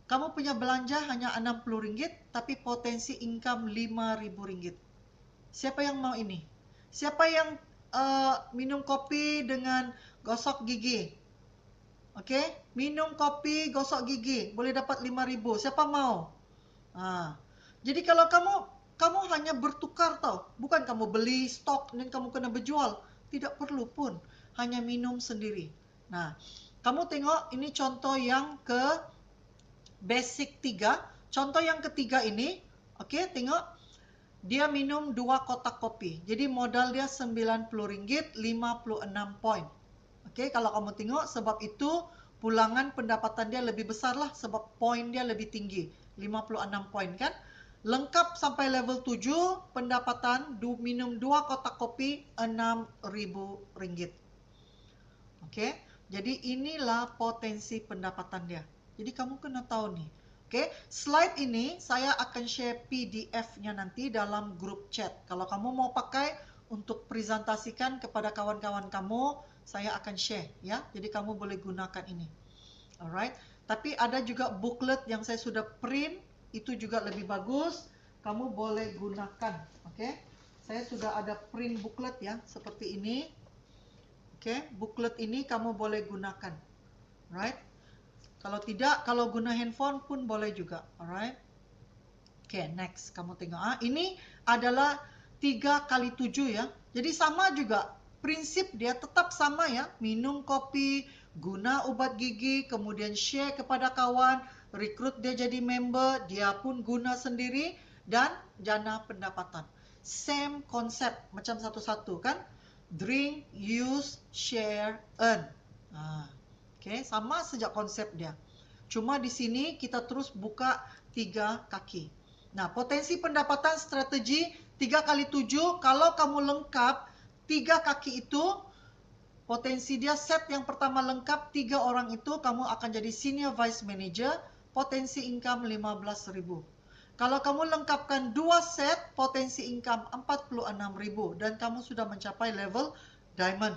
Kamu punya belanja hanya RM60, tapi potensi income RM5.000. Siapa yang mau ini? Siapa yang minum kopi dengan gosok gigi? Okey, minum kopi, gosok gigi, boleh dapat RM5.000. Siapa mau? Jadi kalau kamu hanya bertukar tau, bukan kamu beli stok dan kamu kena berjual, tidak perlu pun, hanya minum sendiri. Nah, kamu tengok ini contoh yang ke basic 3. Contoh yang ketiga ini, okey, tengok dia minum 2 kotak kopi. Jadi modal dia RM90, 56 poin. Okey, kalau kamu tengok sebab itu pulangan pendapatan dia lebih besar lah sebab poin dia lebih tinggi, 56 poin kan? Lengkap sampai level 7, pendapatan minum 2 kotak kopi RM6.000. Okey, jadi inilah potensi pendapatan dia. Jadi kamu kena tahu nih. Okey, slide ini saya akan share PDF-nya nanti dalam grup chat. Kalau kamu mau pakai untuk presentasikan kepada kawan-kawan kamu, saya akan share ya. Jadi kamu boleh gunakan ini. Alright. Tapi ada juga booklet yang saya sudah print, itu juga lebih bagus. Kamu boleh gunakan. Okey. Saya sudah ada print booklet ya, seperti ini. Okey, booklet ini kamu boleh gunakan. Alright. Kalau tidak, kalau guna handphone pun boleh juga. Alright. Okay, next. Kamu tengok. Ini adalah 3x7 ya. Jadi sama juga. Prinsip dia tetap sama ya. Minum kopi, guna ubat gigi, kemudian share kepada kawan, rekrut dia jadi member, dia pun guna sendiri, dan jana pendapatan. Same konsep macam satu-satu kan. Drink, use, share, earn. Oke, sama sejak konsep dia. Cuma di sini kita terus buka 3 kaki. Nah, potensi pendapatan strategi 3 kali 7, kalau kamu lengkap 3 kaki itu, potensi dia set yang pertama lengkap 3 orang itu, kamu akan jadi senior vice manager, potensi income 15.000. Kalau kamu lengkapkan 2 set, potensi income 46.000 dan kamu sudah mencapai level diamond.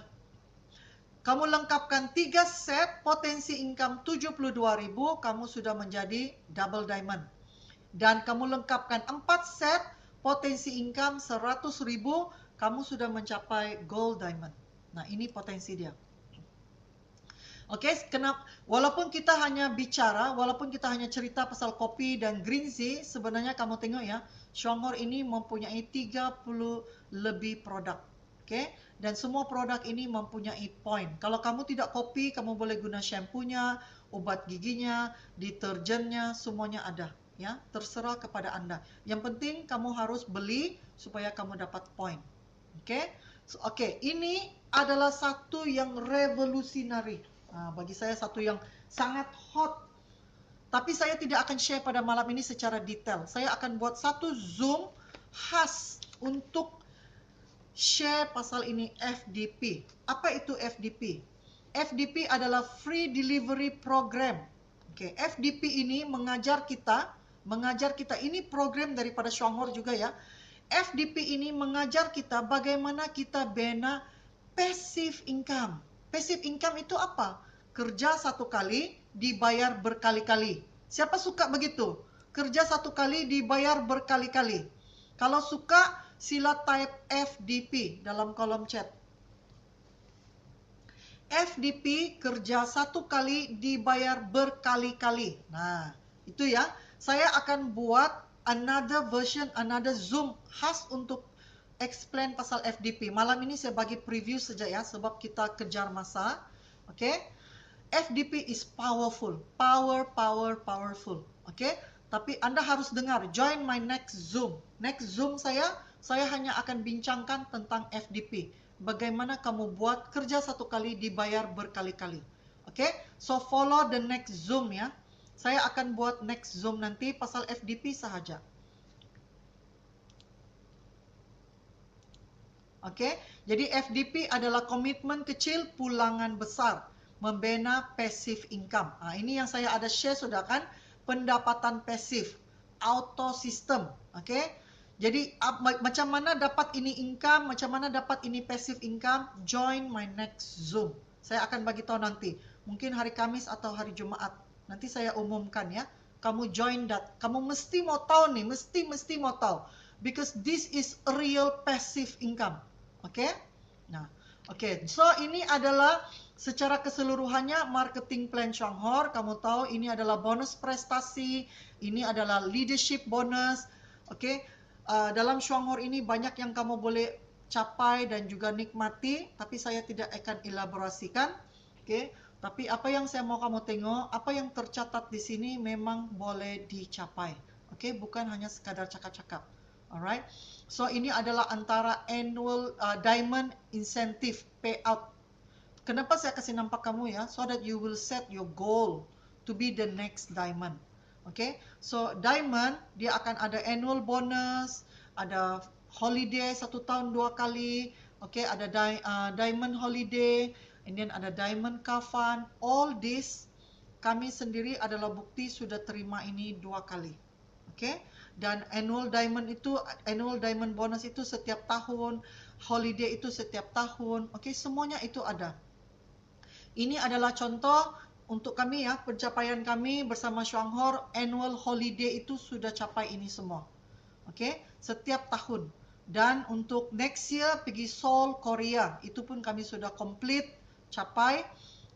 Kamu lengkapkan 3 set, potensi income 72.000, kamu sudah menjadi double diamond. Dan kamu lengkapkan 4 set, potensi income 100.000, kamu sudah mencapai gold diamond. Nah, ini potensi dia. Oke, walaupun kita hanya bicara, walaupun kita hanya cerita pasal kopi dan green tea, sebenarnya kamu tengok ya, Shuanghor ini mempunyai 30 lebih produk. Oke, dan semua produk ini mempunyai poin. Kalau kamu tidak kopi, kamu boleh guna shampoo-nya, obat giginya, deterjennya, semuanya ada. Ya, terserah kepada Anda. Yang penting kamu harus beli supaya kamu dapat poin. Oke, ini adalah satu yang revolusionary. Bagi saya satu yang sangat hot. Tapi saya tidak akan share pada malam ini secara detail. Saya akan buat satu Zoom khas untuk share pasal ini, FDP. Apa itu FDP? FDP adalah Free Delivery Program. Oke, FDP ini mengajar kita, ini program daripada Shuanghor juga ya. FDP ini mengajar kita bagaimana kita bina passive income. Passive income itu apa? Kerja satu kali, dibayar berkali-kali. Siapa suka begitu? Kerja satu kali, dibayar berkali-kali. Kalau suka, sila type FDP dalam kolom chat. FDP, kerja satu kali, dibayar berkali-kali. Nah, itu ya. Saya akan buat another version, another Zoom khas untuk explain pasal FDP. Malam ini saya bagi preview saja ya, sebab kita kejar masa. Oke, FDP is powerful, powerful. Oke, tapi Anda harus dengar. Join my next Zoom. Next Zoom saya hanya akan bincangkan tentang FDP. Bagaimana kamu buat kerja satu kali dibayar berkali-kali. Oke, so follow the next Zoom ya. Saya akan buat next Zoom nanti pasal FDP sahaja. Oke, jadi FDP adalah komitmen kecil, pulangan besar, membina passive income. Ini yang saya ada share sudah kan, pendapatan pasif, auto system. Oke, jadi macam mana dapat ini income, macam mana dapat ini passive income, join my next Zoom. Saya akan bagi tahu nanti, mungkin hari Kamis atau hari Jumaat. Nanti saya umumkan ya. Kamu join that. Kamu mesti mau tahu nih, mesti mau tahu. Because this is a real passive income. Oke? Nah, oke. So ini adalah secara keseluruhannya marketing plan Shuanghor. Kamu tahu ini adalah bonus prestasi, ini adalah leadership bonus. Oke? Dalam Shuanghor ini banyak yang kamu boleh capai dan juga nikmati, tapi saya tidak akan elaborasikan. Oke? Tapi apa yang saya mau kamu tengok, apa yang tercatat di sini memang boleh dicapai. Oke, bukan hanya sekadar cakap-cakap. Alright. So ini adalah antara annual diamond incentive payout. Kenapa saya kasih nampak kamu ya? So that you will set your goal to be the next diamond. Okay. So diamond dia akan ada annual bonus, ada holiday 1 tahun 2 kali. Okay. Ada diamond holiday, and then ada diamond kafan. All this kami sendiri adalah bukti sudah terima ini 2 kali. Okay. Dan annual diamond bonus itu setiap tahun, holiday itu setiap tahun. Okey, semuanya itu ada. Ini adalah contoh untuk kami ya, pencapaian kami bersama Shuanghor, annual holiday itu sudah capai ini semua. Okey, setiap tahun. Dan untuk next year pergi Seoul, Korea, itu pun kami sudah complete, capai.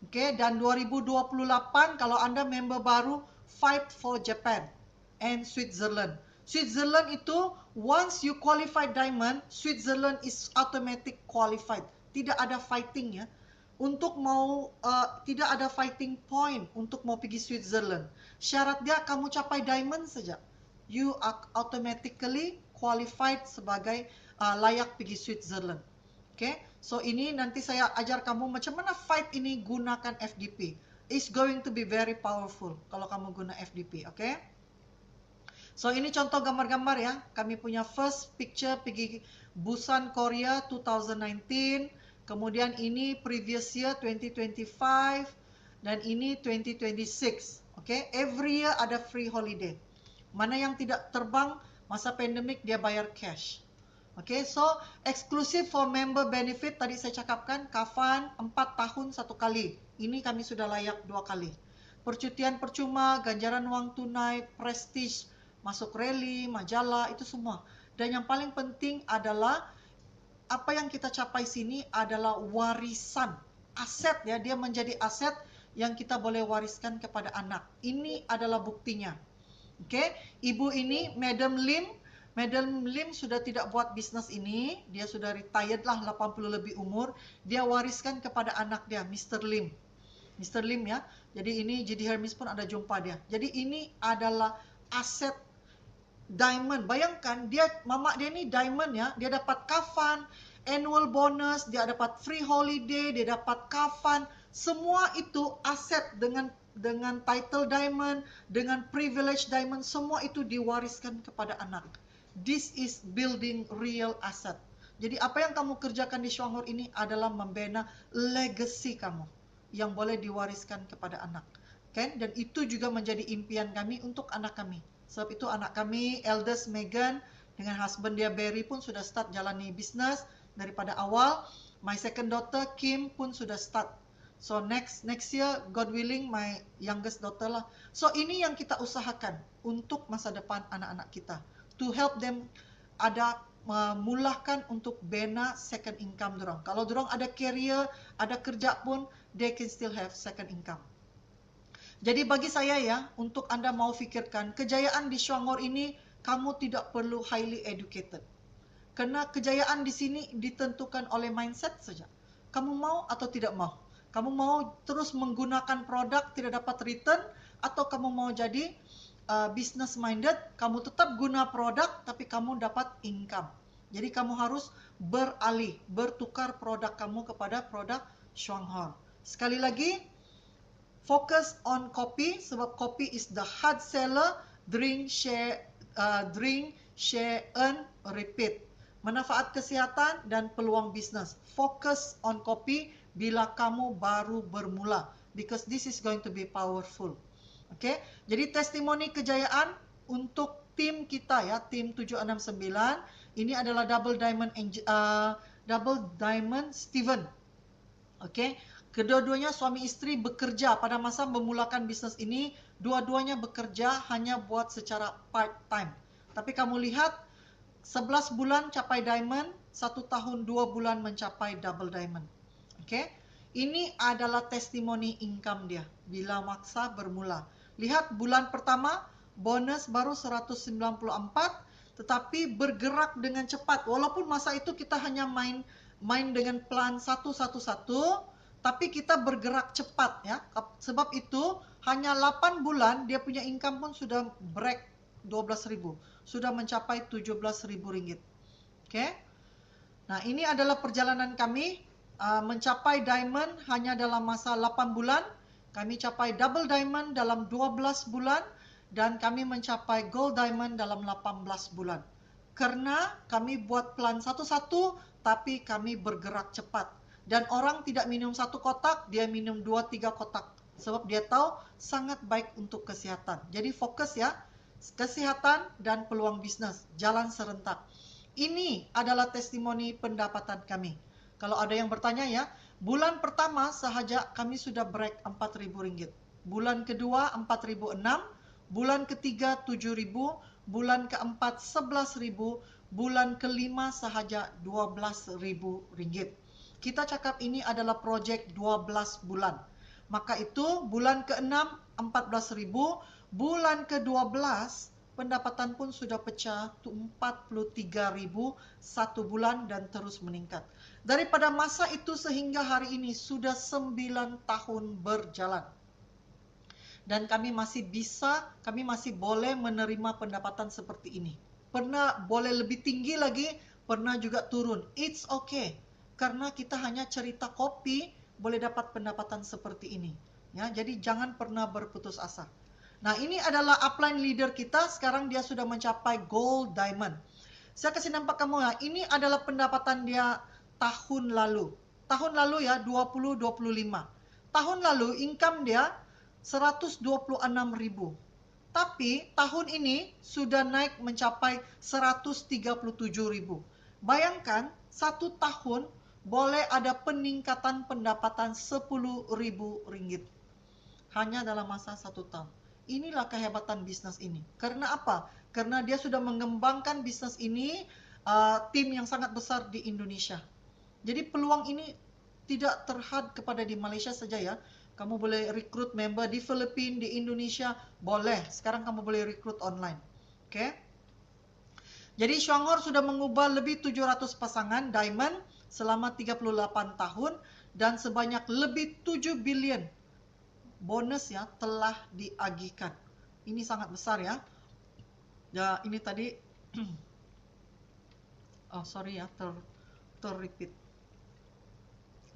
Okey, dan 2028 kalau Anda member baru, Fight for Japan and Switzerland. Switzerland itu, once you qualify diamond, Switzerland is automatic qualified. Tidak ada fighting ya. Untuk mau, tidak ada fighting point untuk mau pergi Switzerland. Syarat dia kamu capai diamond saja. You are automatically qualified sebagai layak pergi Switzerland. Okay? So ini nanti saya ajar kamu macam mana fight ini gunakan FDP. is going to be very powerful kalau kamu guna FDP, okay? So ini contoh gambar-gambar ya. Kami punya first picture pergi Busan Korea 2019. Kemudian ini previous year 2025 dan ini 2026. Okay, every year ada free holiday. Mana yang tidak terbang masa pandemik dia bayar cash. Okay, so exclusive for member benefit tadi saya cakapkan kafan 4 tahun 1 kali. Ini kami sudah layak 2 kali. Percutian percuma, ganjaran wang tunai, prestige, masuk rally, majalah, itu semua. Dan yang paling penting adalah apa yang kita capai sini adalah warisan, aset ya, dia menjadi aset yang kita boleh wariskan kepada anak. Ini adalah buktinya. Oke, ibu ini Madam Lim. Madam Lim sudah tidak buat bisnis ini, dia sudah retired lah 80 lebih umur. Dia wariskan kepada anak dia, Mr. Lim. Mr. Lim ya. Jadi ini J.D. Hermes pun ada jumpa dia. Jadi ini adalah aset diamond. Bayangkan dia, mamak dia ni diamond ya. Dia dapat kafan, annual bonus, dia dapat free holiday, dia dapat kafan. Semua itu aset dengan title diamond, dengan privilege diamond, semua itu diwariskan kepada anak. This is building real asset. Jadi apa yang kamu kerjakan di Shuanghor ini adalah membina legacy kamu yang boleh diwariskan kepada anak. Kan? Dan itu juga menjadi impian kami untuk anak kami. Sebab itu anak kami, eldest Megan dengan husband dia Barry pun sudah start jalani bisnes daripada awal. My second daughter Kim pun sudah start. So next year, God willing, my youngest daughter lah. So ini yang kita usahakan untuk masa depan anak-anak kita. To help them ada memulahkan untuk bina second income dorang. Kalau dorang ada career, ada kerja pun, they can still have second income. Jadi bagi saya ya, untuk anda mau fikirkan, kejayaan di Shuanghor ini, kamu tidak perlu highly educated. Kerana kejayaan di sini ditentukan oleh mindset saja. Kamu mau atau tidak mau? Kamu mau terus menggunakan produk tidak dapat return, atau kamu mau jadi business minded, kamu tetap guna produk tapi kamu dapat income. Jadi kamu harus beralih, bertukar produk kamu kepada produk Shuanghor. Sekali lagi, focus on kopi, sebab kopi is the hard seller, drink, share, earn, repeat. Manfaat kesihatan dan peluang bisnes. Focus on kopi bila kamu baru bermula, because this is going to be powerful. Okay, jadi testimoni kejayaan untuk tim kita ya, tim 769. Ini adalah double diamond Steven. Okay, kedua-duanya suami istri bekerja pada masa memulakan bisnes ini. Dua-duanya bekerja hanya buat secara part time. Tapi kamu lihat 11 bulan capai diamond, 1 tahun 2 bulan mencapai double diamond. Okay, ini adalah testimoni income dia bila maksa bermula. Lihat bulan pertama bonus baru 194, tetapi bergerak dengan cepat. Walaupun masa itu kita hanya main dengan plan 111, tapi kita bergerak cepat ya. Sebab itu hanya 8 bulan dia punya income pun sudah break 12.000, sudah mencapai 17.000 ringgit. Okay? Nah, ini adalah perjalanan kami mencapai diamond hanya dalam masa 8 bulan. Kami capai double diamond dalam 12 bulan dan kami mencapai gold diamond dalam 18 bulan. Karena kami buat plan satu-satu, tapi kami bergerak cepat. Dan orang tidak minum 1 kotak, dia minum 2-3 kotak. Sebab dia tahu sangat baik untuk kesihatan. Jadi fokus ya, kesihatan dan peluang bisnes, jalan serentak. Ini adalah testimoni pendapatan kami. Kalau ada yang bertanya ya, bulan pertama sahaja kami sudah break 4.000 ringgit. Bulan kedua 4.006, bulan ketiga 7.000, bulan keempat 11.000, bulan kelima sahaja 12.000 ringgit. Kita cakap ini adalah projek 12 bulan. Maka itu bulan ke-6 14.000, bulan ke-12 pendapatan pun sudah pecah 43.000 satu bulan dan terus meningkat. Daripada masa itu sehingga hari ini sudah 9 tahun berjalan. Dan kami masih boleh menerima pendapatan seperti ini. Pernah boleh lebih tinggi lagi, pernah juga turun. It's okay. Karena kita hanya cerita kopi boleh dapat pendapatan seperti ini. ya. Jadi jangan pernah berputus asa. Nah, ini adalah upline leader kita. Sekarang dia sudah mencapai gold diamond. Saya kasih nampak kamu ya. Ini adalah pendapatan dia tahun lalu. Tahun lalu ya 2025. Tahun lalu income dia 126.000. Tapi tahun ini sudah naik mencapai 137.000. Bayangkan satu tahun boleh ada peningkatan pendapatan 10.000 ringgit. Hanya dalam masa satu tahun. Inilah kehebatan bisnis ini. Karena apa? Karena dia sudah mengembangkan bisnis ini, tim yang sangat besar di Indonesia. Jadi peluang ini tidak terhad kepada di Malaysia saja ya. Kamu boleh rekrut member di Filipina, di Indonesia, boleh. Sekarang kamu boleh rekrut online. Oke? Jadi Syonghor sudah mengubah lebih 700 pasangan diamond selama 38 tahun dan sebanyak lebih 7 bilion bonus ya telah diagihkan. Ini sangat besar ya. Ya, ini tadi oh sorry ya, terrepeat.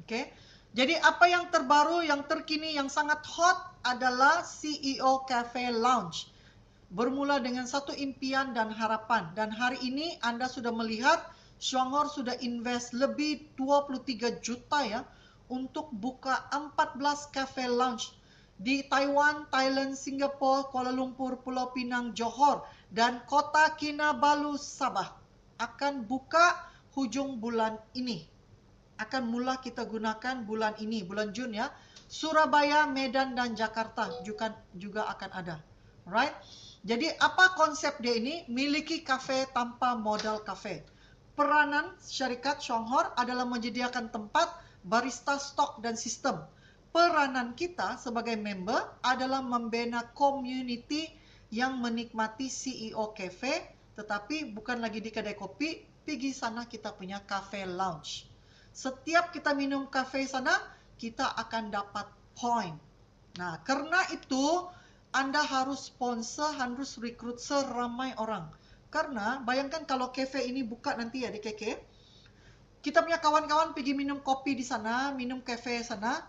Oke. Jadi apa yang terbaru, yang terkini, yang sangat hot adalah CEO Cafe Lounge. Bermula dengan satu impian dan harapan. Dan hari ini Anda sudah melihat Syonghor sudah invest lebih 23 juta ya untuk buka 14 Cafe Lounge di Taiwan, Thailand, Singapura, Kuala Lumpur, Pulau Pinang, Johor, dan Kota Kinabalu, Sabah. Akan buka hujung bulan ini. Akan mula kita gunakan bulan ini, bulan Jun ya. Surabaya, Medan, dan Jakarta juga akan ada. Right? Jadi apa konsep dia ini? Miliki kafe tanpa modal kafe. Peranan syarikat Syonghor adalah menyediakan tempat, barista, stok, dan sistem. Peranan kita sebagai member adalah membina community yang menikmati CEO Cafe, tetapi bukan lagi di kedai kopi, pergi sana kita punya cafe lounge. Setiap kita minum kafe sana, kita akan dapat point. Nah, karena itu Anda harus sponsor, harus rekrut seramai orang. Karena bayangkan kalau cafe ini buka nanti ya di KK, kita punya kawan-kawan pergi minum kopi di sana, minum kafe sana,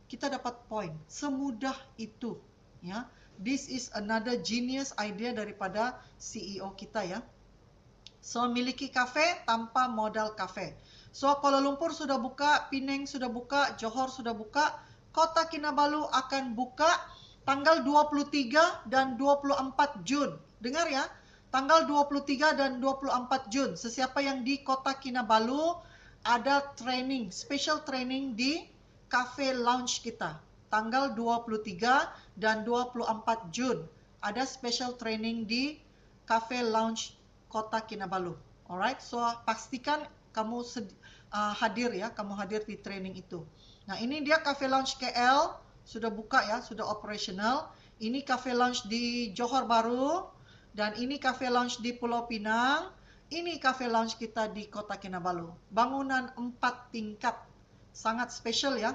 kita dapat point. Semudah itu, ya. This is another genius idea daripada CEO kita ya. So, miliki kafe tanpa modal kafe. So, Kuala Lumpur sudah buka, Penang sudah buka, Johor sudah buka, Kota Kinabalu akan buka tanggal 23 dan 24 Jun. Dengar ya, tanggal 23 dan 24 Jun. Sesiapa yang di Kota Kinabalu ada training, special training di Cafe Lounge kita. Tanggal 23 dan 24 Jun. Ada special training di Cafe Lounge Kota Kinabalu. Alright, so pastikan kamu hadir ya, kamu hadir di training itu. Nah, ini dia Cafe Lounge KL, sudah buka ya, sudah operational. Ini Cafe Lounge di Johor Bahru, dan ini Cafe Lounge di Pulau Pinang. Ini Cafe Lounge kita di Kota Kinabalu. Bangunan 4 tingkat, sangat spesial ya.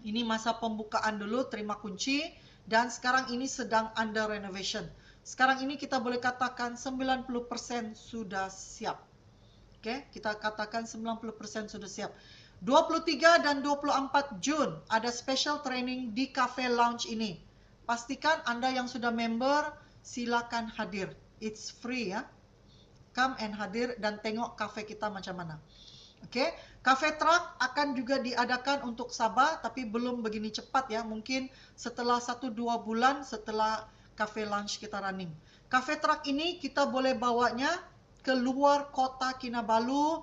Ini masa pembukaan dulu, terima kunci, dan sekarang ini sedang under renovation. Sekarang ini kita boleh katakan 90% sudah siap. Oke, kita katakan 90% sudah siap. 23 dan 24 Jun ada special training di Cafe Lounge ini. Pastikan Anda yang sudah member, silakan hadir. It's free ya. Come and hadir dan tengok cafe kita macam mana. Oke, cafe truck akan juga diadakan untuk Sabah, tapi belum begini cepat ya. Mungkin setelah 1-2 bulan setelah cafe lunch kita running. Cafe truck ini kita boleh bawanya ke luar Kota Kinabalu,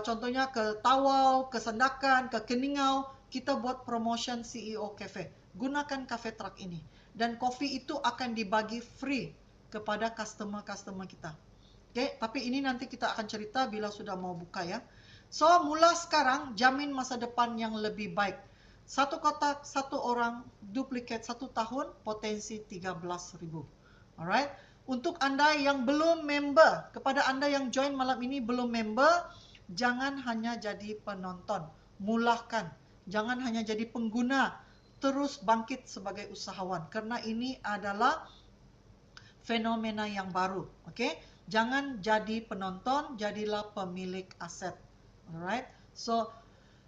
contohnya ke Tawau, ke Sandakan, ke Keningau. Kita buat promotion CEO Cafe. Gunakan cafe truck ini. Dan kopi itu akan dibagi free kepada customer-customer kita. Oke, tapi ini nanti kita akan cerita bila sudah mau buka ya. So, mula sekarang jamin masa depan yang lebih baik. Satu kotak, satu orang, duplikat 1 tahun, potensi 13.000. Alright. Untuk Anda yang belum member, kepada Anda yang join malam ini belum member, jangan hanya jadi penonton. Mulakan. Jangan hanya jadi pengguna. Terus bangkit sebagai usahawan. Karena ini adalah fenomena yang baru. Okay? Jangan jadi penonton, jadilah pemilik aset. Alright, so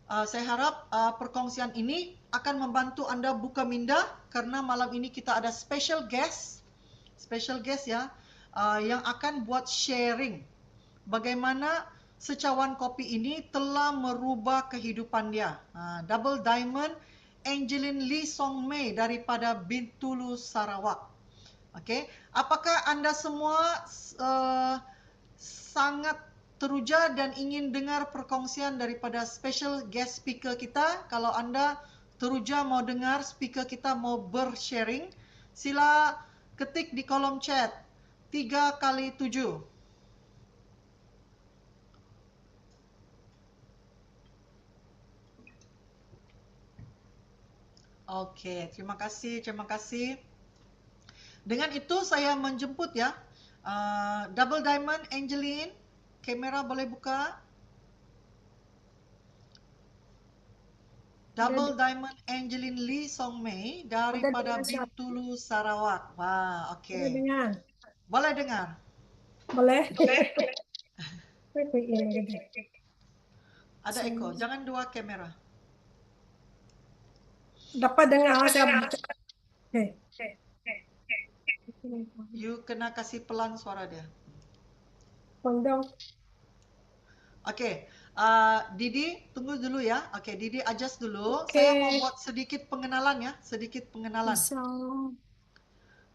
Saya harap perkongsian ini akan membantu anda buka minda karena malam ini kita ada special guest ya, yang akan buat sharing bagaimana secawan kopi ini telah merubah kehidupan dia. Double Diamond Angeline Lee Song Mei daripada Bintulu, Sarawak. Okey, apakah anda semua uh, sangat teruja dan ingin dengar perkongsian daripada special guest speaker kita? Kalau anda teruja mau dengar speaker kita mau bersharing, sila ketik di kolom chat 3x7. Okey, terima kasih, terima kasih. Dengan itu saya menjemput ya, Double Diamond Angeline, kamera boleh buka. Double Diamond Angeline Lee Song Mei daripada Bintulu, Sarawak. Wah, Boleh okey. dengar? Boleh dengar? Boleh? Ada echo. Jangan dua kamera. Dapat dengar saya baca. Okay. You kena kasih pelan suara dia. Kondong. Okey. Didi, tunggu dulu ya. Okey, Didi adjust dulu. Okay. Saya mau buat sedikit pengenalan ya. Sedikit pengenalan. Bisa.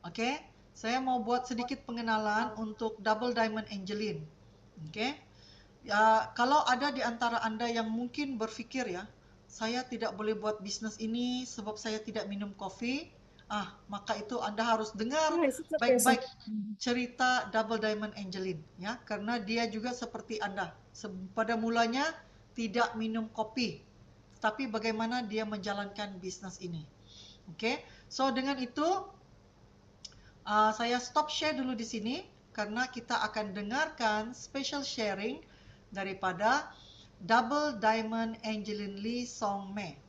Okey. Saya mau buat sedikit pengenalan untuk Double Diamond Angeline. Okey. Kalau ada di antara anda yang mungkin berfikir ya, saya tidak boleh buat bisnes ini sebab saya tidak minum kopi, maka itu anda harus dengar baik-baik cerita Double Diamond Angeline ya, karena dia juga seperti anda. Pada mulanya tidak minum kopi, tapi bagaimana dia menjalankan bisnes ini. Okey. So dengan itu saya stop share dulu di sini karena kita akan dengarkan special sharing daripada Double Diamond Angeline Lee Song Mei.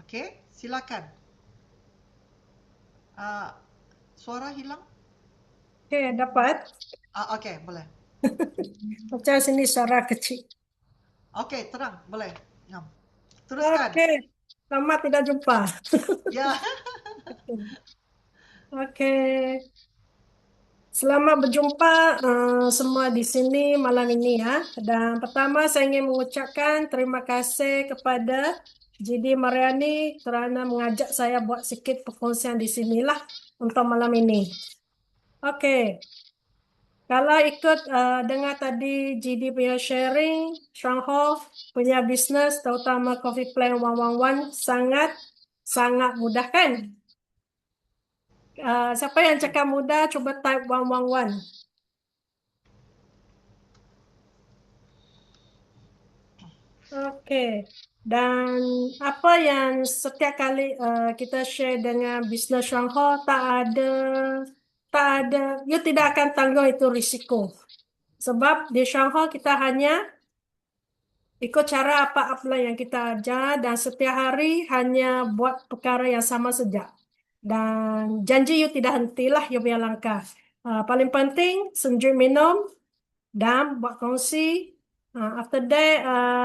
Okey, silakan. Suara hilang? Okey, dapat. Okey, boleh. Macam sini suara kecil. Okey, terang, boleh. Teruskan. Okey, lama tidak jumpa. Ya. Okey. Selamat berjumpa semua di sini malam ini ya. Dan pertama saya ingin mengucapkan terima kasih kepada JD Mariani kerana mengajak saya buat sikit perkongsian di sinilah untuk malam ini. Okey. Kalau ikut dengar tadi JD punya sharing, Shangho punya bisnes terutama Coffee Plan 111 sangat mudah kan? Siapa yang cakap mudah, cuba type 111. Okey. Dan apa yang setiap kali kita share dengan bisnes Shangho, you tidak akan tanggung itu risiko. Sebab di Shangho kita hanya ikut cara apa-apa yang kita ajar dan setiap hari hanya buat perkara yang sama saja. Dan janji you tidak hentilah you punya langkah. Paling penting, senjut minum dan buat kongsi. After that,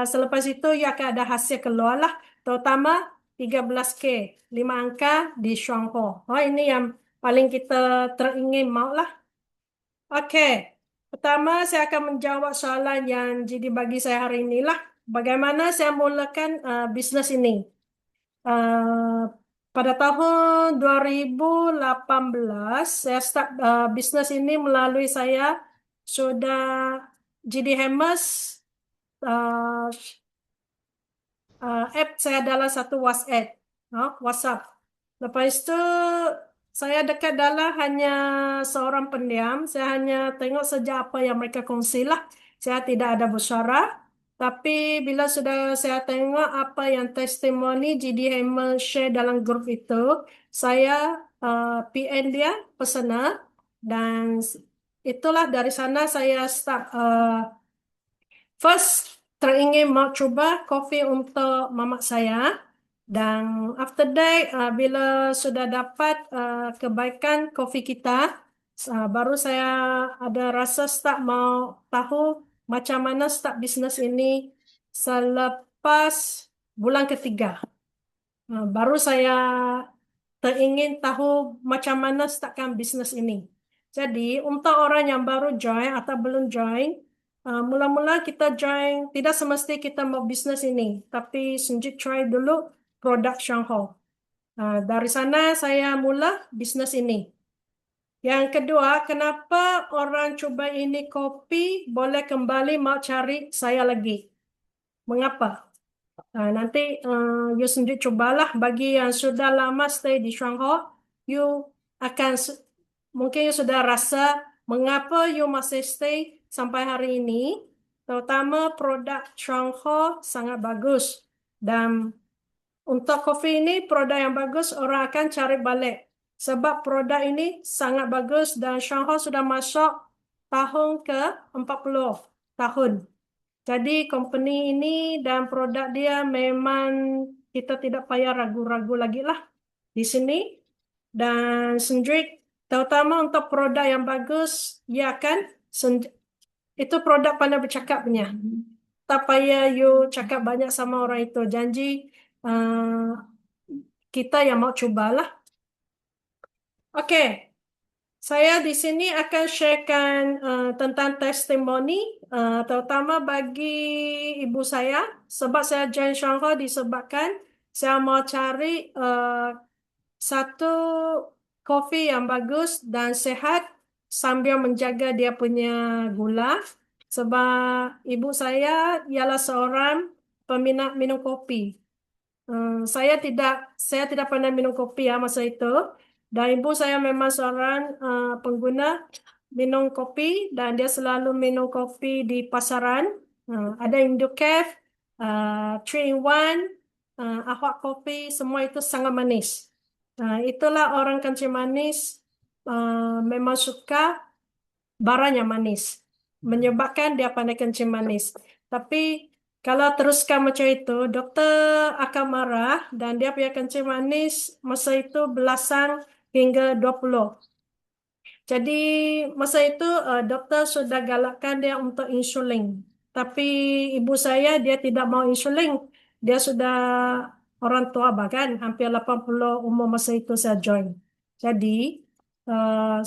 selepas itu you akan ada hasil keluar lah. Terutama 13K, 5 angka di Shangho. Ini yang paling kita teringin mau lah. Okey. Pertama, saya akan menjawab soalan yang jadi bagi saya hari inilah. Bagaimana saya mulakan bisnes ini? Pada tahun 2018, saya start bisnes ini melalui saya sudah JD Hammers. App saya adalah satu WhatsApp. WhatsApp. Lepas itu, saya dekat dalam hanya seorang pendiam. Saya hanya tengok saja apa yang mereka kongsi lah. Saya tidak ada bersuara. Tapi bila sudah saya tengok apa yang testimoni GD Hammer share dalam grup itu, saya PN dia, pesanan. Dan itulah dari sana saya start first teringin mau cuba kopi untuk mamak saya. Dan after that, bila sudah dapat kebaikan kopi kita, baru saya ada rasa start mau tahu macam mana start bisnes ini selepas selepas bulan ketiga. Baru saya teringin tahu macam mana startkan bisnes ini. Jadi, untuk orang yang baru join atau belum join, mula-mula kita join, tidak semesti kita mau bisnes ini, tapi Sunjit try dulu produk Shangho. Dari sana saya mula bisnes ini. Yang kedua, kenapa orang cuba ini kopi boleh kembali mau cari saya lagi? Mengapa? Nanti you sendiri cobalah bagi yang sudah lama stay di Shanghai, you akan mungkin you sudah rasa mengapa you masih stay sampai hari ini, terutama produk Shanghai sangat bagus. Dan untuk kopi ini produk yang bagus orang akan cari balik. Sebab produk ini sangat bagus dan Shanghai sudah masuk tahun ke-40 tahun. Jadi company ini dan produk dia memang kita tidak payah ragu-ragu lagi lah di sini. Dan Sendrik, terutama untuk produk yang bagus, ya kan? Itu produk pandai bercakap punya. Tak payah you cakap banyak sama orang itu. Janji kita yang mau cobalah. Okey. Saya di sini akan sharekan tentang testimoni, terutama bagi ibu saya, sebab saya join Shanghai disebabkan saya mau cari satu kopi yang bagus dan sehat sambil menjaga dia punya gula. Sebab ibu saya ialah seorang peminat minum kopi. Saya tidak pernah minum kopi ya masa itu. Dan ibu saya memang seorang pengguna minum kopi dan dia selalu minum kopi di pasaran. Ada Indocafe, 3-in-1, Ahwat Kopi, semua itu sangat manis. Itulah orang kencing manis memang suka barang yang manis. Menyebabkan dia pandai kencing manis. Tapi kalau teruskan macam itu, doktor akan marah dan dia punya kencing manis masa itu belasan hingga 20. Jadi masa itu doktor sudah galakkan dia untuk insulin. Tapi ibu saya dia tidak mau insulin. Dia sudah orang tua bahkan hampir 80 umur masa itu saya join. Jadi uh,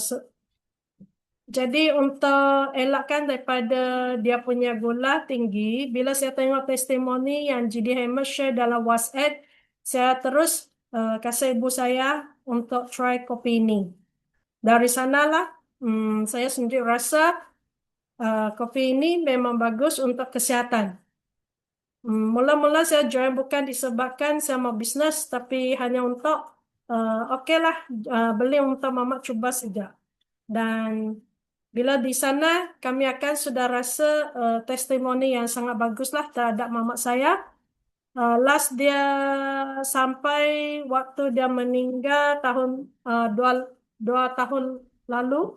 jadi untuk elakkan daripada dia punya gula tinggi, bila saya tengok testimoni yang GD Hammer share dalam WhatsApp, saya terus kasih ibu saya untuk try kopi ini. Dari sanalah saya sendiri rasa kopi ini memang bagus untuk kesihatan. Mula-mula saya join bukan disebabkan saya mau bisnes, tapi hanya untuk okeylah beli untuk mamak cuba saja. Dan bila di sana kami akan sudah rasa testimoni yang sangat baguslah terhadap mamak saya. Last dia sampai waktu dia meninggal tahun 2 tahun lalu,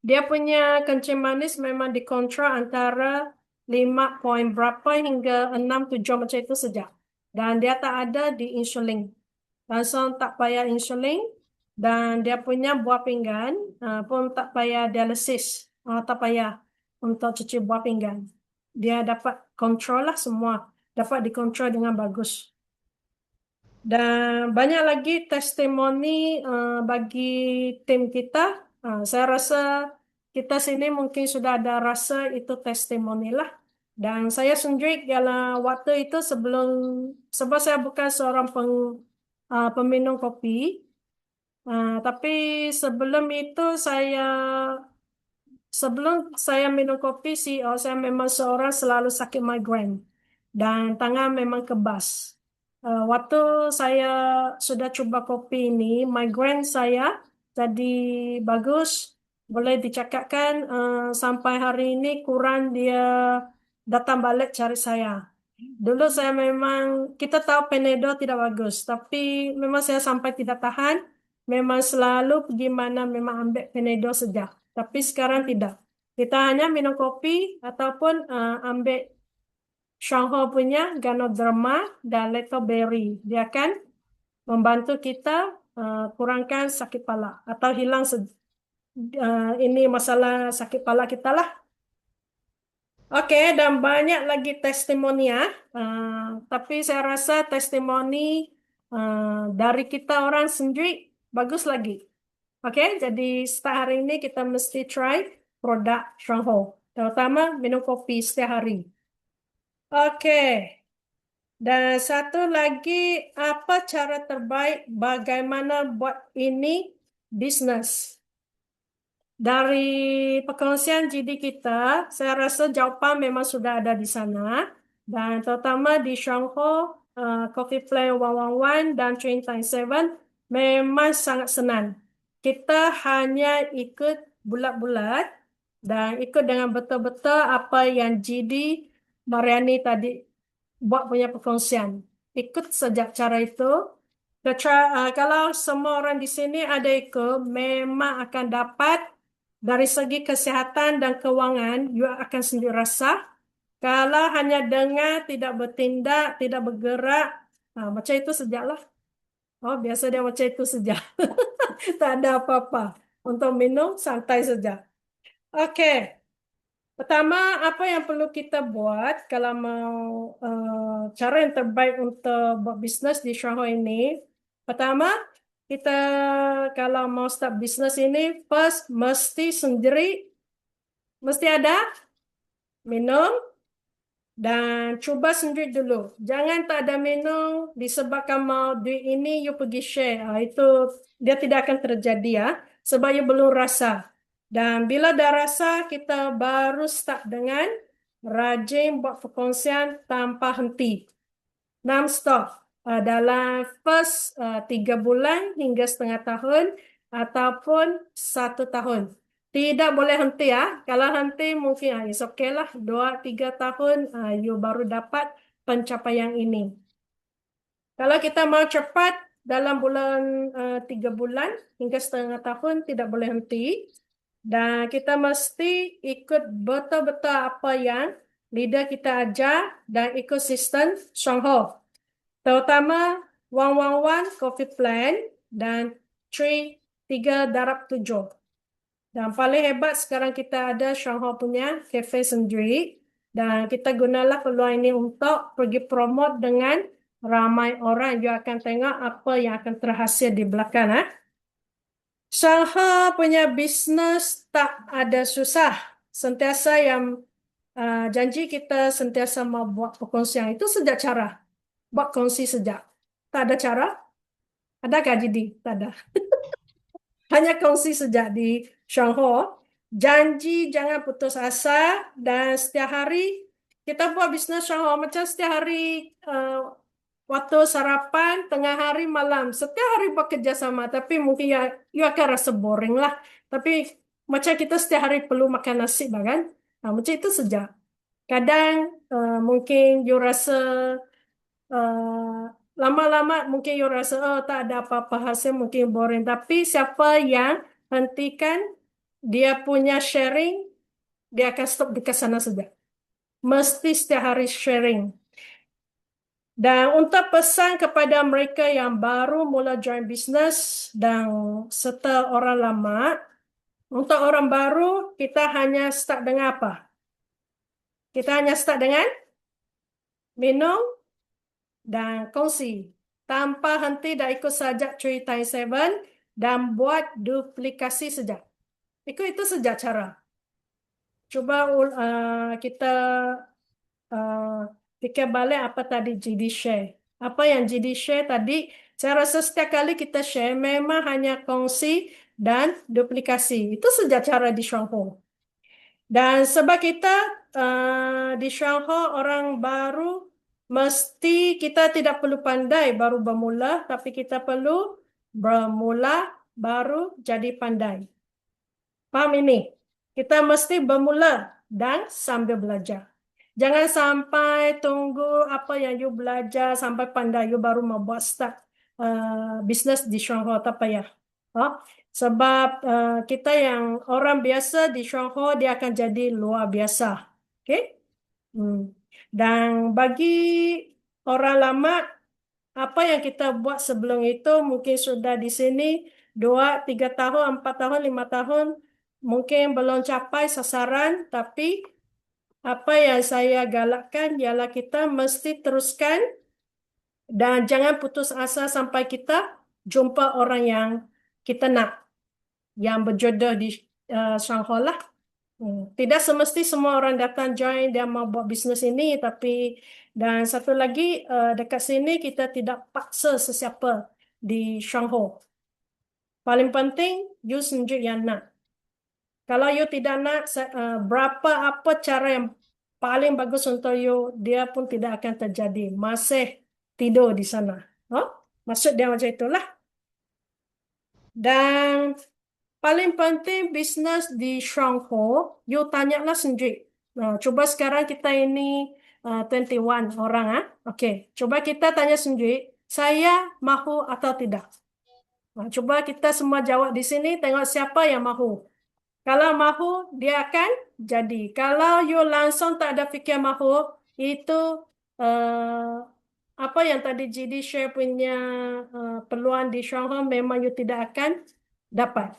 dia punya kencing manis memang dikontrol antara 5 poin berapa hingga 6-7 macam itu saja. Dan dia tak ada di insulin. Langsung tak payah insulin. Dan dia punya buah pinggan pun tak payah dialisis. Tak payah untuk cuci buah pinggan. Dia dapat kontrol lah semua. Dapat dikontrol dengan bagus. Dan banyak lagi testimoni bagi tim kita. Saya rasa kita sini mungkin sudah ada rasa itu testimoni lah. Dan saya sendiri dalam waktu itu sebab saya bukan seorang peminum kopi. Tapi sebelum saya minum kopi sih, saya memang seorang selalu sakit migraine dan tangan memang kebas. Waktu saya sudah coba kopi ini, migraine saya jadi bagus. Boleh dicakapkan sampai hari ini kurang dia datang balik cari saya. Dulu saya memang, kita tahu Panadol tidak bagus, tapi memang saya sampai tidak tahan. Memang selalu pergi mana memang ambil Panadol saja. Tapi sekarang tidak. Kita hanya minum kopi ataupun ambil Shanghai punya Ganoderma dan Letoberry. Dia akan membantu kita kurangkan sakit kepala atau hilang ini masalah sakit kepala kita lah. Oke, dan banyak lagi testimoni ya. Tapi saya rasa testimoni dari kita orang sendiri bagus lagi. Oke, jadi setiap hari ini kita mesti try produk Stronghold, terutama minum kopi setiap hari. Oke, dan satu lagi, apa cara terbaik bagaimana buat ini bisnis? Dari perkongsian GD kita, saya rasa jawapan memang sudah ada di sana. Dan terutama di Shangho, Coffee Play 111 dan Train Time 7 memang sangat senang. Kita hanya ikut bulat-bulat dan ikut dengan betul-betul apa yang GD Mariani tadi buat punya perkongsian. Ikut sejak cara itu. Kalau semua orang di sini ada ikut, memang akan dapat dari segi kesihatan dan keuangan, you akan sendiri rasa. Kalau hanya dengar, tidak bertindak, tidak bergerak, macam itu sejaklah. Oh, biasa dia macam itu sejak. Tak ada apa-apa. Untuk minum, santai saja. Oke. Pertama, apa yang perlu kita buat kalau mau cara yang terbaik untuk buat bisnes di Shanghai ini? Pertama, kita kalau mau start bisnes ini, first mesti sendiri, mesti ada minum dan cuba sendiri dulu. Jangan tak ada minum disebabkan mau duit ini you pergi share. Itu dia tidak akan terjadi ya, sebab you belum rasa. Dan bila dah rasa, kita baru start dengan rajin buat perkongsian tanpa henti. Non-stop. Dalam first 3 bulan hingga setengah tahun ataupun 1 tahun. Tidak boleh henti ya. Kalau henti mungkin it's okay lah. 2-3 tahun you baru dapat pencapaian ini. Kalau kita mau cepat dalam bulan 3 bulan hingga setengah tahun tidak boleh henti. Dan kita mesti ikut betul-betul apa yang leader kita ajar dan ikut sistem Shanghai. Terutama 111 Coffee Plan dan 3 darab 7. Dan paling hebat sekarang kita ada Shanghai punya cafe sendiri. Dan kita gunalah peluang ini untuk pergi promote dengan ramai orang. Juga akan tengok apa yang akan terhasil di belakang. Shanghai punya bisnes tak ada susah. Sentiasa yang janji kita sentiasa mau buat perkongsian. Itu sejak cara. Buat kongsi sejak. Tak ada cara. Adakah jadi? Tak ada. Hanya kongsi sejak di Shanghai. Janji jangan putus asa dan setiap hari kita buat bisnes Shanghai macam setiap hari waktu sarapan, tengah hari, malam. Setiap hari buat kerjasama. Tapi mungkin you akan rasa boring lah. Tapi macam kita setiap hari perlu makan nasi kan? Macam itu sejak. Kadang mungkin you rasa lama-lama mungkin you rasa oh tak ada apa-apa hasil mungkin boring tapi siapa yang hentikan dia punya sharing dia akan stop di sana saja mesti setiap hari sharing dan untuk pesan kepada mereka yang baru mula join business dan serta orang lama untuk orang baru kita hanya start dengan apa? Kita hanya start dengan minum dan kongsi tanpa henti dan ikut sajak cerita 7 dan buat duplikasi sejak. Ikut itu sejak cara. Cuba kita fikir balik apa tadi GD share. Apa yang GD share tadi, saya rasa setiap kali kita share memang hanya kongsi dan duplikasi. Itu sejak cara di Shanghai. Dan sebab kita di Shanghai orang baru mesti kita tidak perlu pandai baru bermula, tapi kita perlu bermula baru jadi pandai. Faham ini? Kita mesti bermula dan sambil belajar. Jangan sampai tunggu apa yang you belajar sampai pandai you baru mau buat start bisnes di Shanghai, tak payah. Sebab kita yang orang biasa di Shanghai dia akan jadi luar biasa. Okay? Dan bagi orang lama, apa yang kita buat sebelum itu mungkin sudah di sini 2-3 tahun, 4 tahun, 5 tahun, mungkin belum capai sasaran, tapi apa yang saya galakkan ialah kita mesti teruskan dan jangan putus asa sampai kita jumpa orang yang kita nak, yang berjodoh di Shanghai lah. Tidak semesti semua orang datang join dia mau buat bisnes ini, tapi dan satu lagi dekat sini kita tidak paksa sesiapa di Shanghai. Paling penting you sendiri yang nak. Kalau you tidak nak, berapa apa cara yang paling bagus untuk you, dia pun tidak akan terjadi. Masih tidur di sana. Oh? Maksud dia macam itulah. Dan paling penting bisnes di Shanghai, you tanyalah sendiri. Cuba sekarang kita ini 21 orang. Okey, coba kita tanya sendiri, saya mahu atau tidak? Cuba kita semua jawab di sini, tengok siapa yang mahu. Kalau mahu, dia akan jadi. Kalau you langsung tak ada fikir mahu, itu apa yang tadi GD share punya peluang di Shanghai memang you tidak akan dapat.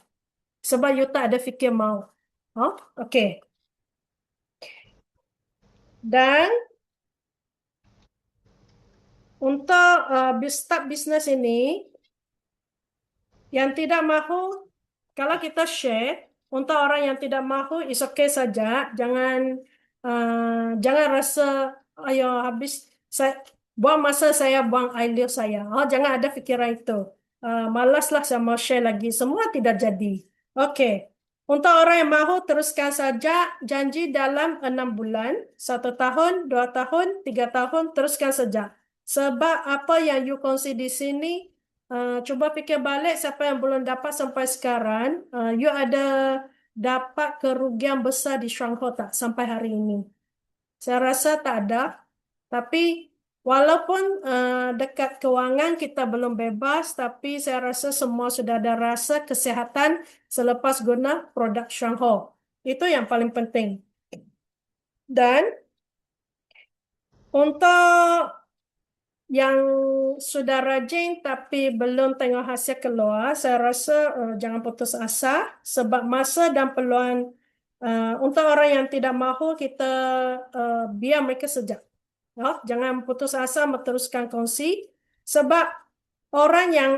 Sebab you tak ada fikir mahu. Oh, okey. Dan untuk start bisnes ini, yang tidak mahu, kalau kita share, untuk orang yang tidak mahu, is okay saja. Jangan rasa, ayo habis, saya, buang masa saya, buang idea saya. Jangan ada fikiran itu. Malaslah saya mau share lagi. Semua tidak jadi. Okey. Untuk orang yang mahu, teruskan saja. Janji dalam 6 bulan, 1 tahun, 2 tahun, 3 tahun, teruskan saja. Sebab apa yang you kongsi di sini, cuba fikir balik siapa yang belum dapat sampai sekarang. You ada dapat kerugian besar di Shanghai tak sampai hari ini? Saya rasa tak ada. Tapi walaupun dekat kewangan kita belum bebas, tapi saya rasa semua sudah ada rasa kesihatan selepas guna produk Shanghai. Itu yang paling penting. Dan untuk yang sudah rajin tapi belum tengok hasil keluar, saya rasa jangan putus asa sebab masa dan peluang untuk orang yang tidak mahu kita biar mereka sejak. Jangan putus asa meneruskan kongsi sebab orang yang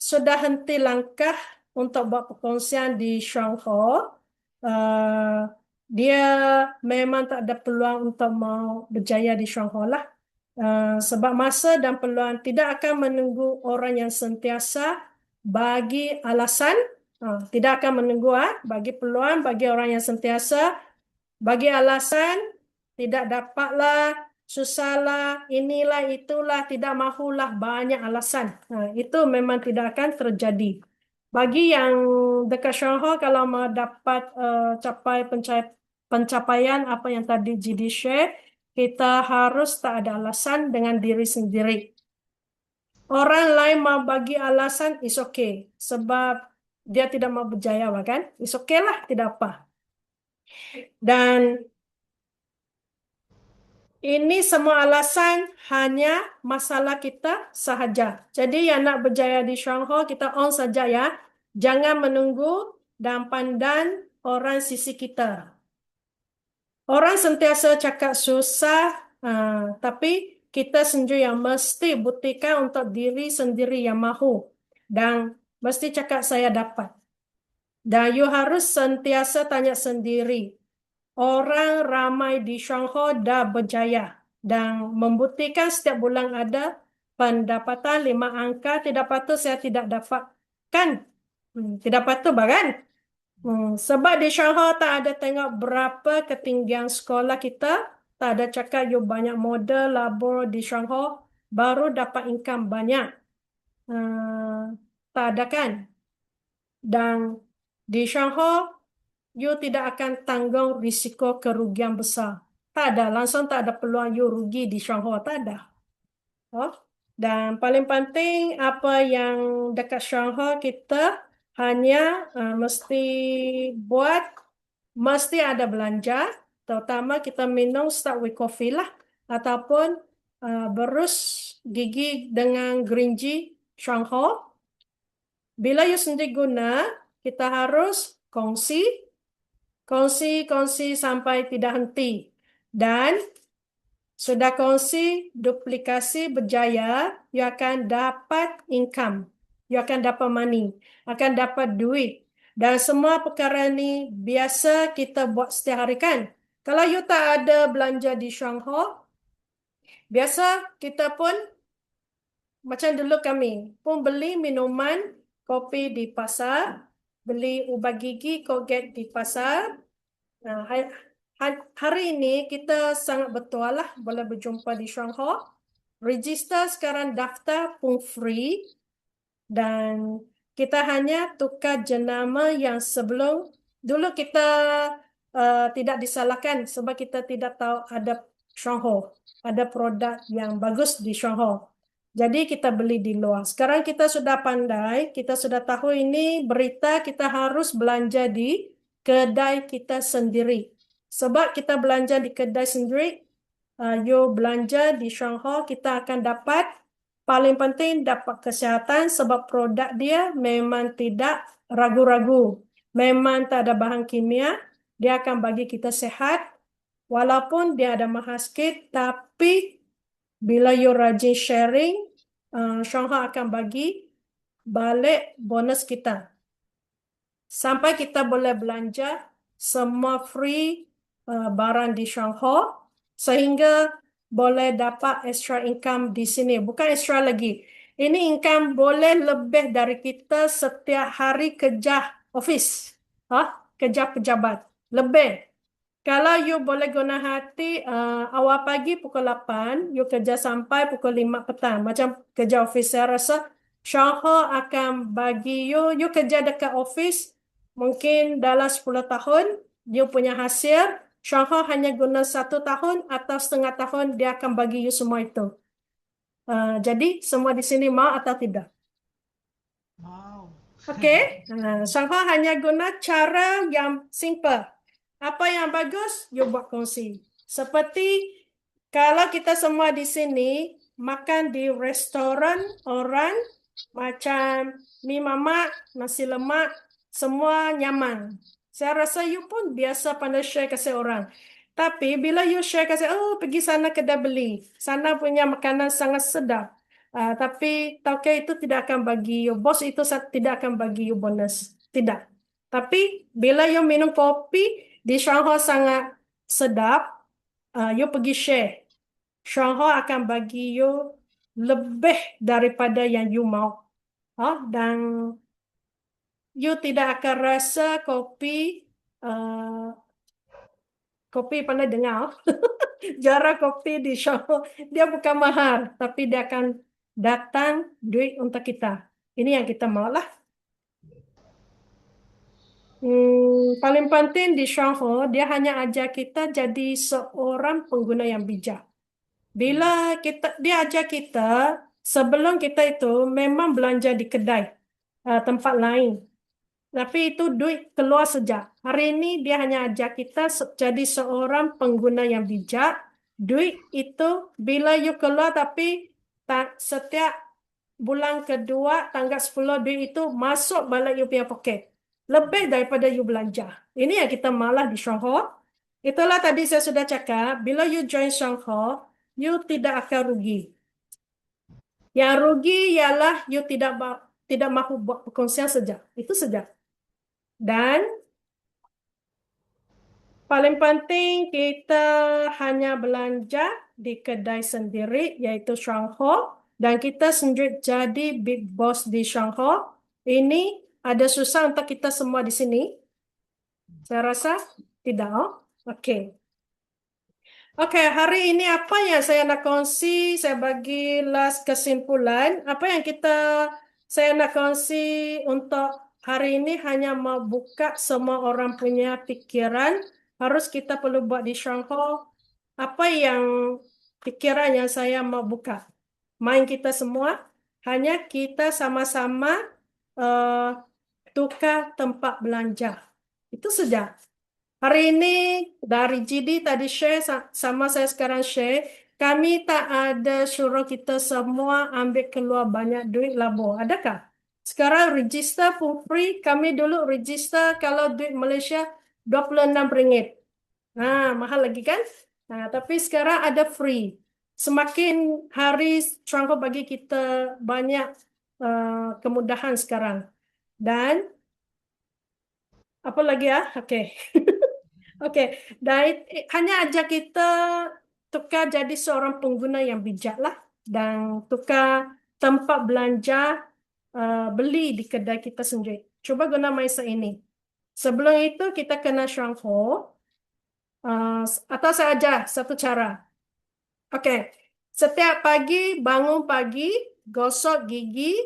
sudah henti langkah untuk buat perkongsian di Shanghai, dia memang tak ada peluang untuk mau berjaya di Shanghai lah. Sebab masa dan peluang tidak akan menunggu orang yang sentiasa bagi alasan, tidak akan menunggu bagi peluang bagi orang yang sentiasa bagi alasan, tidak dapatlah, susahlah, inilah itulah, tidak mahulah, banyak alasan. Itu memang tidak akan terjadi. Bagi yang dekat Shanghai, kalau mau dapat capai pencapaian apa yang tadi GD share, kita harus tak ada alasan dengan diri sendiri. Orang lain mau bagi alasan, is okay. Sebab dia tidak mau berjaya, kan? Is okay lah, tidak apa. Dan ini semua alasan hanya masalah kita sahaja. Jadi yang nak berjaya di Shanghai, kita on saja ya. Jangan menunggu dan pandang orang sisi kita. Orang sentiasa cakap susah, tapi kita sendiri yang mesti buktikan untuk diri sendiri yang mahu. Dan mesti cakap saya dapat. Dan you harus sentiasa tanya sendiri. Orang ramai di Shanghai dah berjaya dan membuktikan setiap bulan ada pendapatan 5 angka. Tidak patut saya tidak dapatkan. Tidak patut, kan? Sebab di Shanghai tak ada tengok berapa ketinggian sekolah kita. Tak ada cakap you banyak model labor di Shanghai baru dapat income banyak. Tak ada, kan? Dan di Shanghai you tidak akan tanggung risiko kerugian besar. Tak ada, langsung tak ada peluang you rugi di Shanghai, tak ada. Dan paling penting apa yang dekat Shanghai kita hanya mesti buat, mesti ada belanja, terutama kita minum start with coffee lah, ataupun berus gigi dengan green tea Shanghai. Bila you sendiri guna, kita harus kongsi sampai tidak henti. Dan sudah kongsi duplikasi berjaya, you akan dapat income, you akan dapat money, akan dapat duit. Dan semua perkara ni biasa kita buat setiap hari kan. Kalau you tak ada belanja di Shanghai, biasa kita pun macam dulu kami pun beli minuman, kopi di pasar, beli ubat gigi, Colgate di pasar. Nah, hari ini kita sangat betul lah boleh berjumpa di Shanghai. Register sekarang daftar pun free dan kita hanya tukar jenama yang sebelum. Dulu kita tidak disalahkan sebab kita tidak tahu ada Shanghai, ada produk yang bagus di Shanghai. Jadi kita beli di luar. Sekarang kita sudah pandai, kita sudah tahu ini berita, kita harus belanja di kedai kita sendiri. Sebab kita belanja di kedai sendiri, you belanja di Shanghai, kita akan dapat, paling penting dapat kesihatan sebab produk dia memang tidak ragu-ragu. Memang tak ada bahan kimia, dia akan bagi kita sehat. Walaupun dia ada mahal sikit, tapi bila you rajin sharing, Shanghai akan bagi balik bonus kita. Sampai kita boleh belanja semua free barang di Shanghai, sehingga boleh dapat extra income di sini. Bukan extra lagi. Ini income boleh lebih dari kita setiap hari kerja office. Kerja pejabat. Lebih. Kalau you boleh guna hati, awal pagi pukul 8, you kerja sampai pukul 5 petang. Macam kerja office, saya rasa Shanghai akan bagi you kerja dekat office, mungkin dalam 10 tahun, you punya hasil, Shanghai hanya guna 1 tahun atau setengah tahun, dia akan bagi you semua itu. Jadi, semua di sini mau atau tidak? Wow. Okey, Shanghai hanya guna cara yang simple. Apa yang bagus, you buat kongsi. Seperti kalau kita semua di sini makan di restoran orang macam mi mamak, nasi lemak, semua nyaman. Saya rasa you pun biasa pandai share kasih orang. Tapi bila you share kasih, pergi sana kedai beli. Sana punya makanan sangat sedap. Tapi tauke itu tidak akan bagi you, bos itu tidak akan bagi you bonus. Tidak. Tapi bila you minum kopi, di Shanghai sangat sedap, you pergi share. Shanghai akan bagi you lebih daripada yang you mau. Dan you tidak akan rasa kopi, kopi pernah dengar? Jarak kopi di Shanghai, dia bukan mahal, tapi dia akan datang duit untuk kita. Ini yang kita mau lah. Paling penting di Shanghai, dia hanya ajar kita jadi seorang pengguna yang bijak. Bila dia ajar kita, sebelum kita itu memang belanja di kedai, tempat lain. Tapi itu duit keluar sejak. Hari ini dia hanya ajar kita jadi seorang pengguna yang bijak. Duit itu bila you keluar tapi setiap bulan kedua, tanggal 10 duit itu masuk balik you punya poket. Lebih daripada you belanja. Ini yang kita malah di Shanghai. Itulah tadi saya sudah cakap, bila you join Shanghai, you tidak akan rugi. Yang rugi ialah you tidak mahu buat perkongsian saja. Itu saja. Dan paling penting kita hanya belanja di kedai sendiri, yaitu Shanghai. Dan kita sendiri jadi big boss di Shanghai. Ini ada susah untuk kita semua di sini? Saya rasa tidak. Okey. Okey, hari ini apa yang saya nak kongsi? Saya bagi last kesimpulan. Apa yang saya nak kongsi untuk hari ini hanya mau buka semua orang punya pikiran. Harus kita perlu buat di Shanghai. Apa yang pikiran yang saya mau buka? Main kita semua. Hanya kita sama-sama tukar tempat belanja. Itu saja. Hari ini dari GD tadi share sama saya sekarang share, kami tak ada suruh kita semua ambil keluar banyak duit labo. Adakah? Sekarang register pun free. Kami dulu register kalau duit Malaysia RM26. Mahal lagi kan? Tapi sekarang ada free. Semakin hari Stronghold bagi kita banyak kemudahan sekarang. Dan apa lagi ya? Okey. Okey, dan hanya ajak kita tukar jadi seorang pengguna yang bijaklah dan tukar tempat belanja beli di kedai kita sendiri. Cuba guna mindset ini. Sebelum itu kita kena Stronghold. Atau saya ajar satu cara. Okey, setiap pagi bangun pagi, gosok gigi,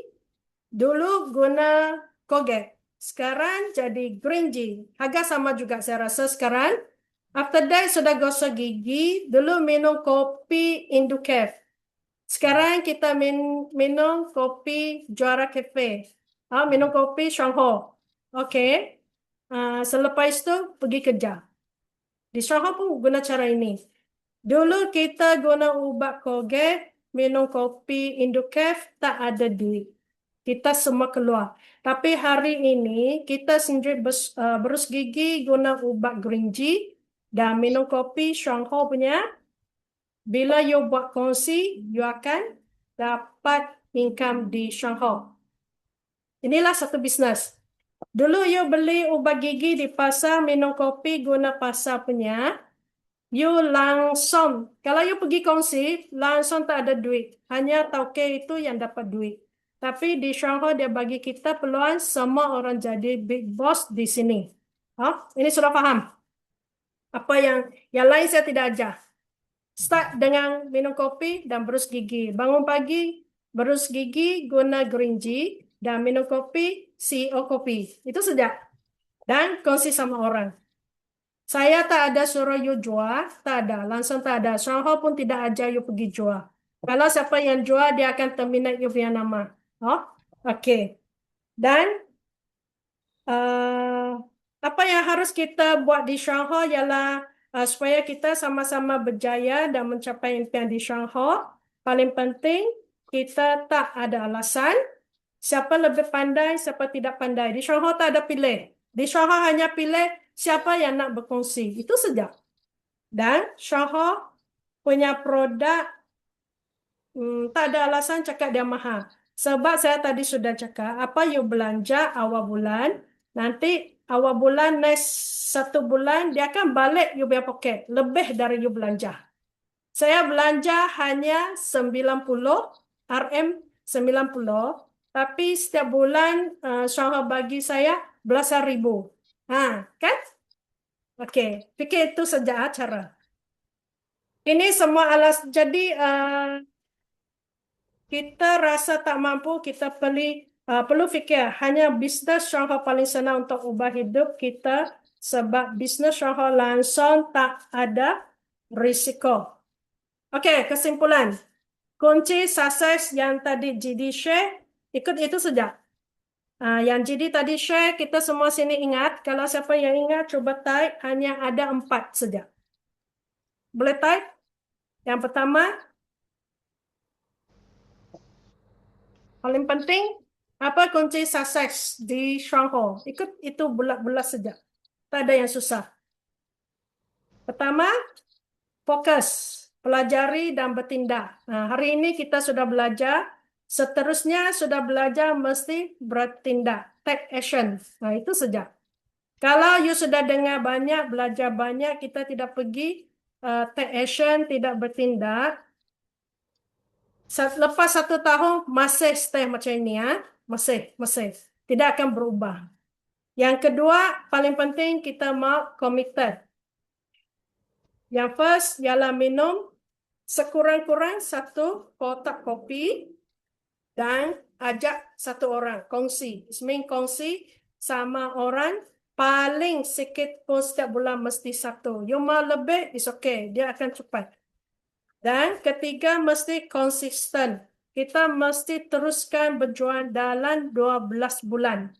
dulu guna Colgate. Sekarang jadi Green-G. Harga sama juga saya rasa sekarang. After that sudah gosok gigi, dulu minum kopi Inducaf. Sekarang kita minum kopi Juara Cafe. Minum kopi Stronghold. Okey. Selepas itu pergi kerja. Di Stronghold pun guna cara ini. Dulu kita guna ubat Colgate, minum kopi Inducaf, tak ada duit. Kita semua keluar. Tapi hari ini kita sendiri berus gigi guna ubat Green-G dan minum kopi Stronghold punya. Bila you buat kongsi, you akan dapat income di Stronghold. Inilah satu bisnes. Dulu you beli ubat gigi di pasar, minum kopi guna pasar punya. You langsung, kalau you pergi kongsi, langsung tak ada duit. Hanya tauke itu yang dapat duit. Tapi di Stronghold dia bagi kita peluang semua orang jadi big boss di sini. Ini sudah faham? Apa yang lain saya tidak ajar. Start dengan minum kopi dan berus gigi. Bangun pagi, berus gigi guna Green-G dan minum kopi CEO kopi. Itu saja. Dan kongsi sama orang. Saya tak ada suruh you jual, tak ada. Langsung tak ada. Stronghold pun tidak ajar you pergi jual. Kalau siapa yang jual, dia akan terminate you punya nama. Okey. Dan apa yang harus kita buat di Stronghold ialah supaya kita sama-sama berjaya dan mencapai impian di Stronghold. Paling penting, kita tak ada alasan. Siapa lebih pandai, siapa tidak pandai. Di Stronghold tak ada pilih. Di Stronghold hanya pilih siapa yang nak berkongsi. Itu saja. Dan Stronghold punya produk tak ada alasan cakap dia mahal. Sebab saya tadi sudah cakap, apa you belanja awal bulan, nanti awal bulan next 1 bulan, dia akan balik you punya poket. Lebih dari you belanja. Saya belanja hanya 90 RM 90, tapi setiap bulan Stronghold bagi saya belasan ribu. Kan? Okey, fikir itu saja cara. Ini semua jadi kita rasa tak mampu, kita perlu fikir hanya bisnes Stronghold paling senang untuk ubah hidup kita sebab bisnes Stronghold langsung tak ada risiko. Okey, kesimpulan. Kunci sukses yang tadi GD share, ikut itu saja. Yang GD tadi share, kita semua sini ingat. Kalau siapa yang ingat, cuba type. Hanya ada 4 saja. Boleh type? Yang pertama, paling penting, apa kunci sukses di Stronghold? Ikut itu bulat-bulat saja. Tak ada yang susah. Pertama, fokus. Pelajari dan bertindak. Hari ini kita sudah belajar. Seterusnya sudah belajar mesti bertindak. Take action. Itu saja. Kalau you sudah dengar banyak, belajar banyak, kita tidak pergi take action, tidak bertindak. Lepas 1 tahun, masih stay macam ini. Masih. Tidak akan berubah. Yang kedua, paling penting kita mau committed. Yang first, ialah minum sekurang-kurang 1 kotak kopi dan ajak 1 orang, kongsi. Ismin kongsi sama orang, paling sikit pun setiap bulan mesti 1. You mau lebih, it's okay. Dia akan cepat. Dan ketiga, mesti konsisten. Kita mesti teruskan berjuang dalam 12 bulan.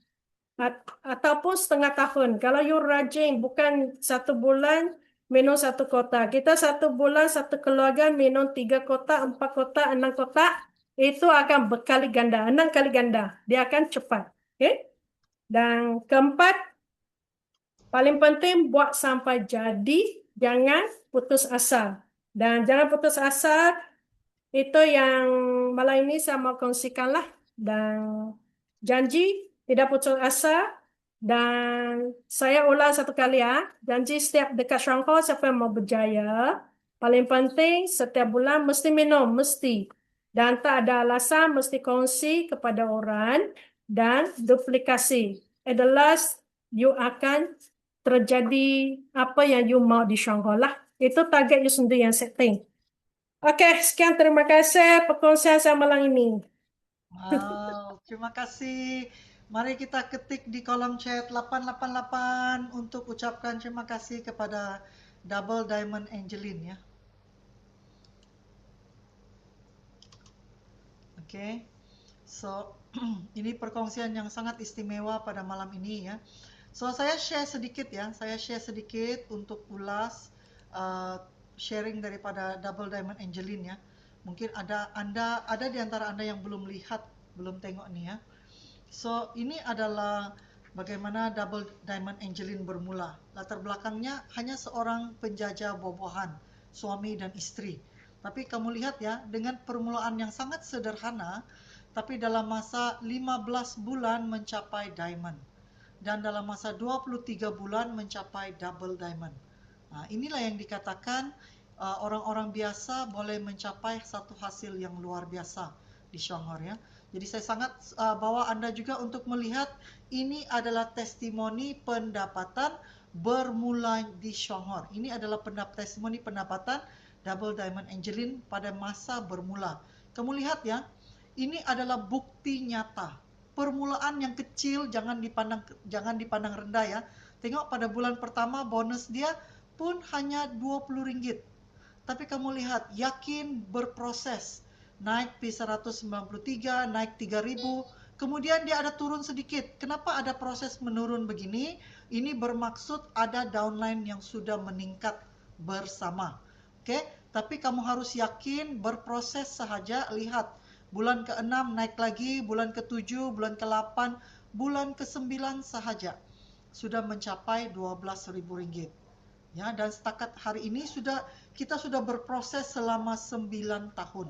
Ataupun setengah tahun. Kalau you rajin, bukan 1 bulan, minum 1 kotak. Kita 1 bulan, 1 keluarga minum 3 kotak, 4 kotak, 6 kotak. Itu akan berkali ganda, 6 kali ganda. Dia akan cepat. Okay? Dan keempat, paling penting buat sampai jadi. Jangan putus asa. Dan jangan putus asa, itu yang malam ini saya mau kongsikanlah. Dan janji tidak putus asa. Dan saya ulang satu kali ya. Janji setiap dekat Syangkor, siapa yang mau berjaya. Paling penting setiap bulan mesti minum, mesti. Dan tak ada alasan mesti kongsi kepada orang. Dan duplikasi. At the last, you akan terjadi apa yang you mau di Syangkor lah. Itu target you sendiri yang setting. Oke, sekian terima kasih perkongsian saya malam ini. Wow, terima kasih. Mari kita ketik di kolom chat 888 untuk ucapkan terima kasih kepada Double Diamond Angeline ya. Oke. So, ini perkongsian yang sangat istimewa pada malam ini ya. So, saya share sedikit ya. Saya share sedikit untuk ulas uh, sharing daripada Double Diamond Angeline ya. Mungkin ada di antara Anda yang belum lihat, belum tengok nih ya. So, ini adalah bagaimana Double Diamond Angeline bermula. Latar belakangnya hanya seorang penjajah buah-buahan, suami dan istri. Tapi kamu lihat ya, dengan permulaan yang sangat sederhana, tapi dalam masa 15 bulan mencapai diamond. Dan dalam masa 23 bulan mencapai double diamond. Nah, inilah yang dikatakan orang-orang biasa boleh mencapai satu hasil yang luar biasa di Syonghor ya. Jadi saya sangat bawa Anda juga untuk melihat ini adalah testimoni pendapatan bermula di Syonghor. Ini adalah testimoni pendapatan Double Diamond Angeline pada masa bermula. Kamu lihat ya, ini adalah bukti nyata. Permulaan yang kecil jangan dipandang rendah ya. Tengok pada bulan pertama bonus dia pun hanya Rp20. Tapi kamu lihat, yakin berproses. Naik P193, naik 3.000, kemudian dia ada turun sedikit. Kenapa ada proses menurun begini? Ini bermaksud ada downline yang sudah meningkat bersama. Oke, tapi kamu harus yakin berproses sahaja. Lihat, bulan ke-6 naik lagi, bulan ke-7, bulan ke-8, bulan ke-9 sahaja sudah mencapai Rp12.000. Ya, dan setakat hari ini kita sudah berproses selama 9 tahun.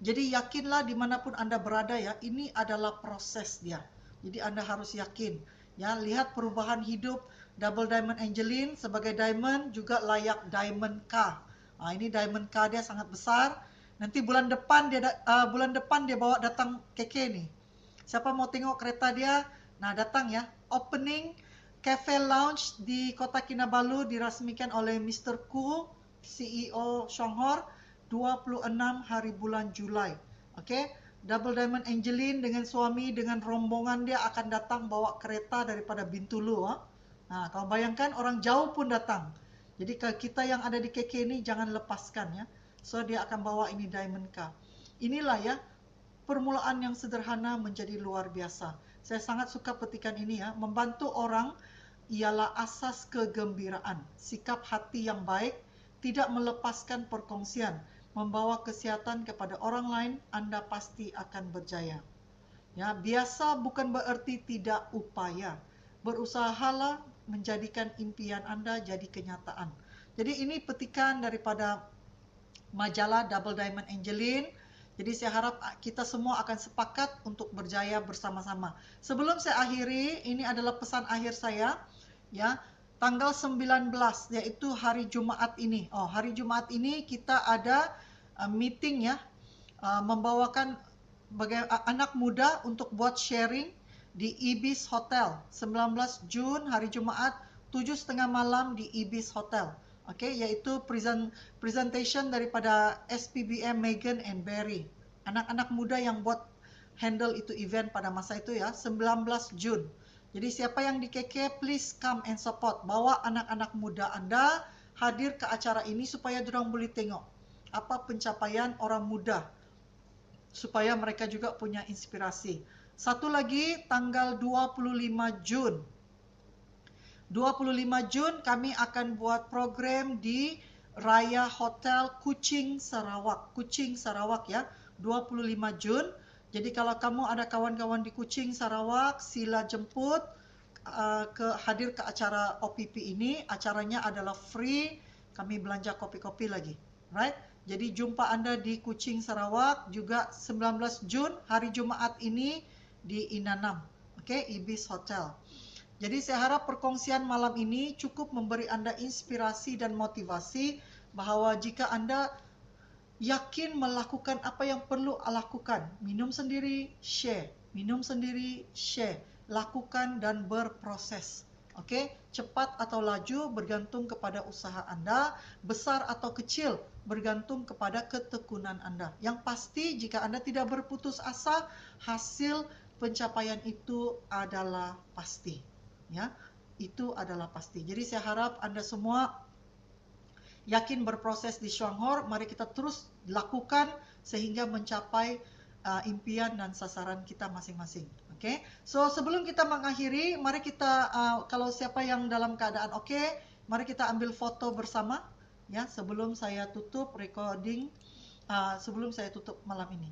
Jadi yakinlah dimanapun Anda berada ya, ini adalah proses dia. Jadi Anda harus yakin. Ya, lihat perubahan hidup Double Diamond Angeline sebagai diamond juga layak diamond K. Nah, ini diamond K dia sangat besar. Nanti bulan depan dia bawa datang KK nih. Siapa mau tengok kereta dia? Nah, datang ya. Opening Cafe Lounge di Kota Kinabalu dirasmikan oleh Mr. Ku, CEO Syonghor, 26 hari bulan Julai. Oke, Double Diamond Angeline dengan suami, dengan rombongan dia akan datang bawa kereta daripada Bintulu. Nah, kamu bayangkan orang jauh pun datang. Jadi kita yang ada di KK ini jangan lepaskan ya. So, dia akan bawa ini Diamond K. Inilah ya, permulaan yang sederhana menjadi luar biasa. Saya sangat suka petikan ini ya. Membantu orang ialah asas kegembiraan. Sikap hati yang baik, tidak melepaskan perkongsian, membawa kesihatan kepada orang lain, Anda pasti akan berjaya. Ya, biasa bukan berarti tidak upaya. Berusahalah menjadikan impian Anda jadi kenyataan. Jadi ini petikan daripada majalah Double Diamond Angeline. Jadi saya harap kita semua akan sepakat untuk berjaya bersama-sama. Sebelum saya akhiri, ini adalah pesan akhir saya. Ya, tanggal 19 yaitu hari Jumaat ini. Hari Jumaat ini kita ada meeting ya, membawakan anak muda untuk buat sharing di Ibis Hotel. 19 Jun hari Jumaat 7:30 malam di Ibis Hotel. Okey, yaitu presentation daripada SPBM Megan and Barry. Anak-anak muda yang buat handle itu event pada masa itu ya, 19 Jun. Jadi siapa yang di KK, please come and support. Bawa anak-anak muda Anda hadir ke acara ini supaya diorang boleh tengok apa pencapaian orang muda, supaya mereka juga punya inspirasi. Satu lagi, tanggal 25 Jun. 25 Jun kami akan buat program di Raya Hotel Kuching Sarawak. Kuching Sarawak ya, 25 Jun. Jadi kalau kamu ada kawan-kawan di Kuching Sarawak, sila jemput hadir ke acara OPP ini. Acaranya adalah free, kami belanja kopi-kopi lagi, right? Jadi jumpa Anda di Kuching, Sarawak, juga 19 Jun hari Jumaat ini di Inanam, oke, Ibis Hotel. Jadi saya harap perkongsian malam ini cukup memberi Anda inspirasi dan motivasi bahwa jika Anda yakin melakukan apa yang perlu lakukan, minum sendiri, share, minum sendiri, share, lakukan dan berproses. Okey, cepat atau laju bergantung kepada usaha Anda, besar atau kecil bergantung kepada ketekunan Anda. Yang pasti jika Anda tidak berputus asa, hasil pencapaian itu adalah pasti. Ya, itu adalah pasti. Jadi saya harap Anda semua yakin berproses di Shuanghor. Mari kita terus lakukan sehingga mencapai impian dan sasaran kita masing-masing. Okay? So sebelum kita mengakhiri, mari kita kalau siapa yang dalam keadaan okay, mari kita ambil foto bersama ya sebelum saya tutup recording, sebelum saya tutup malam ini.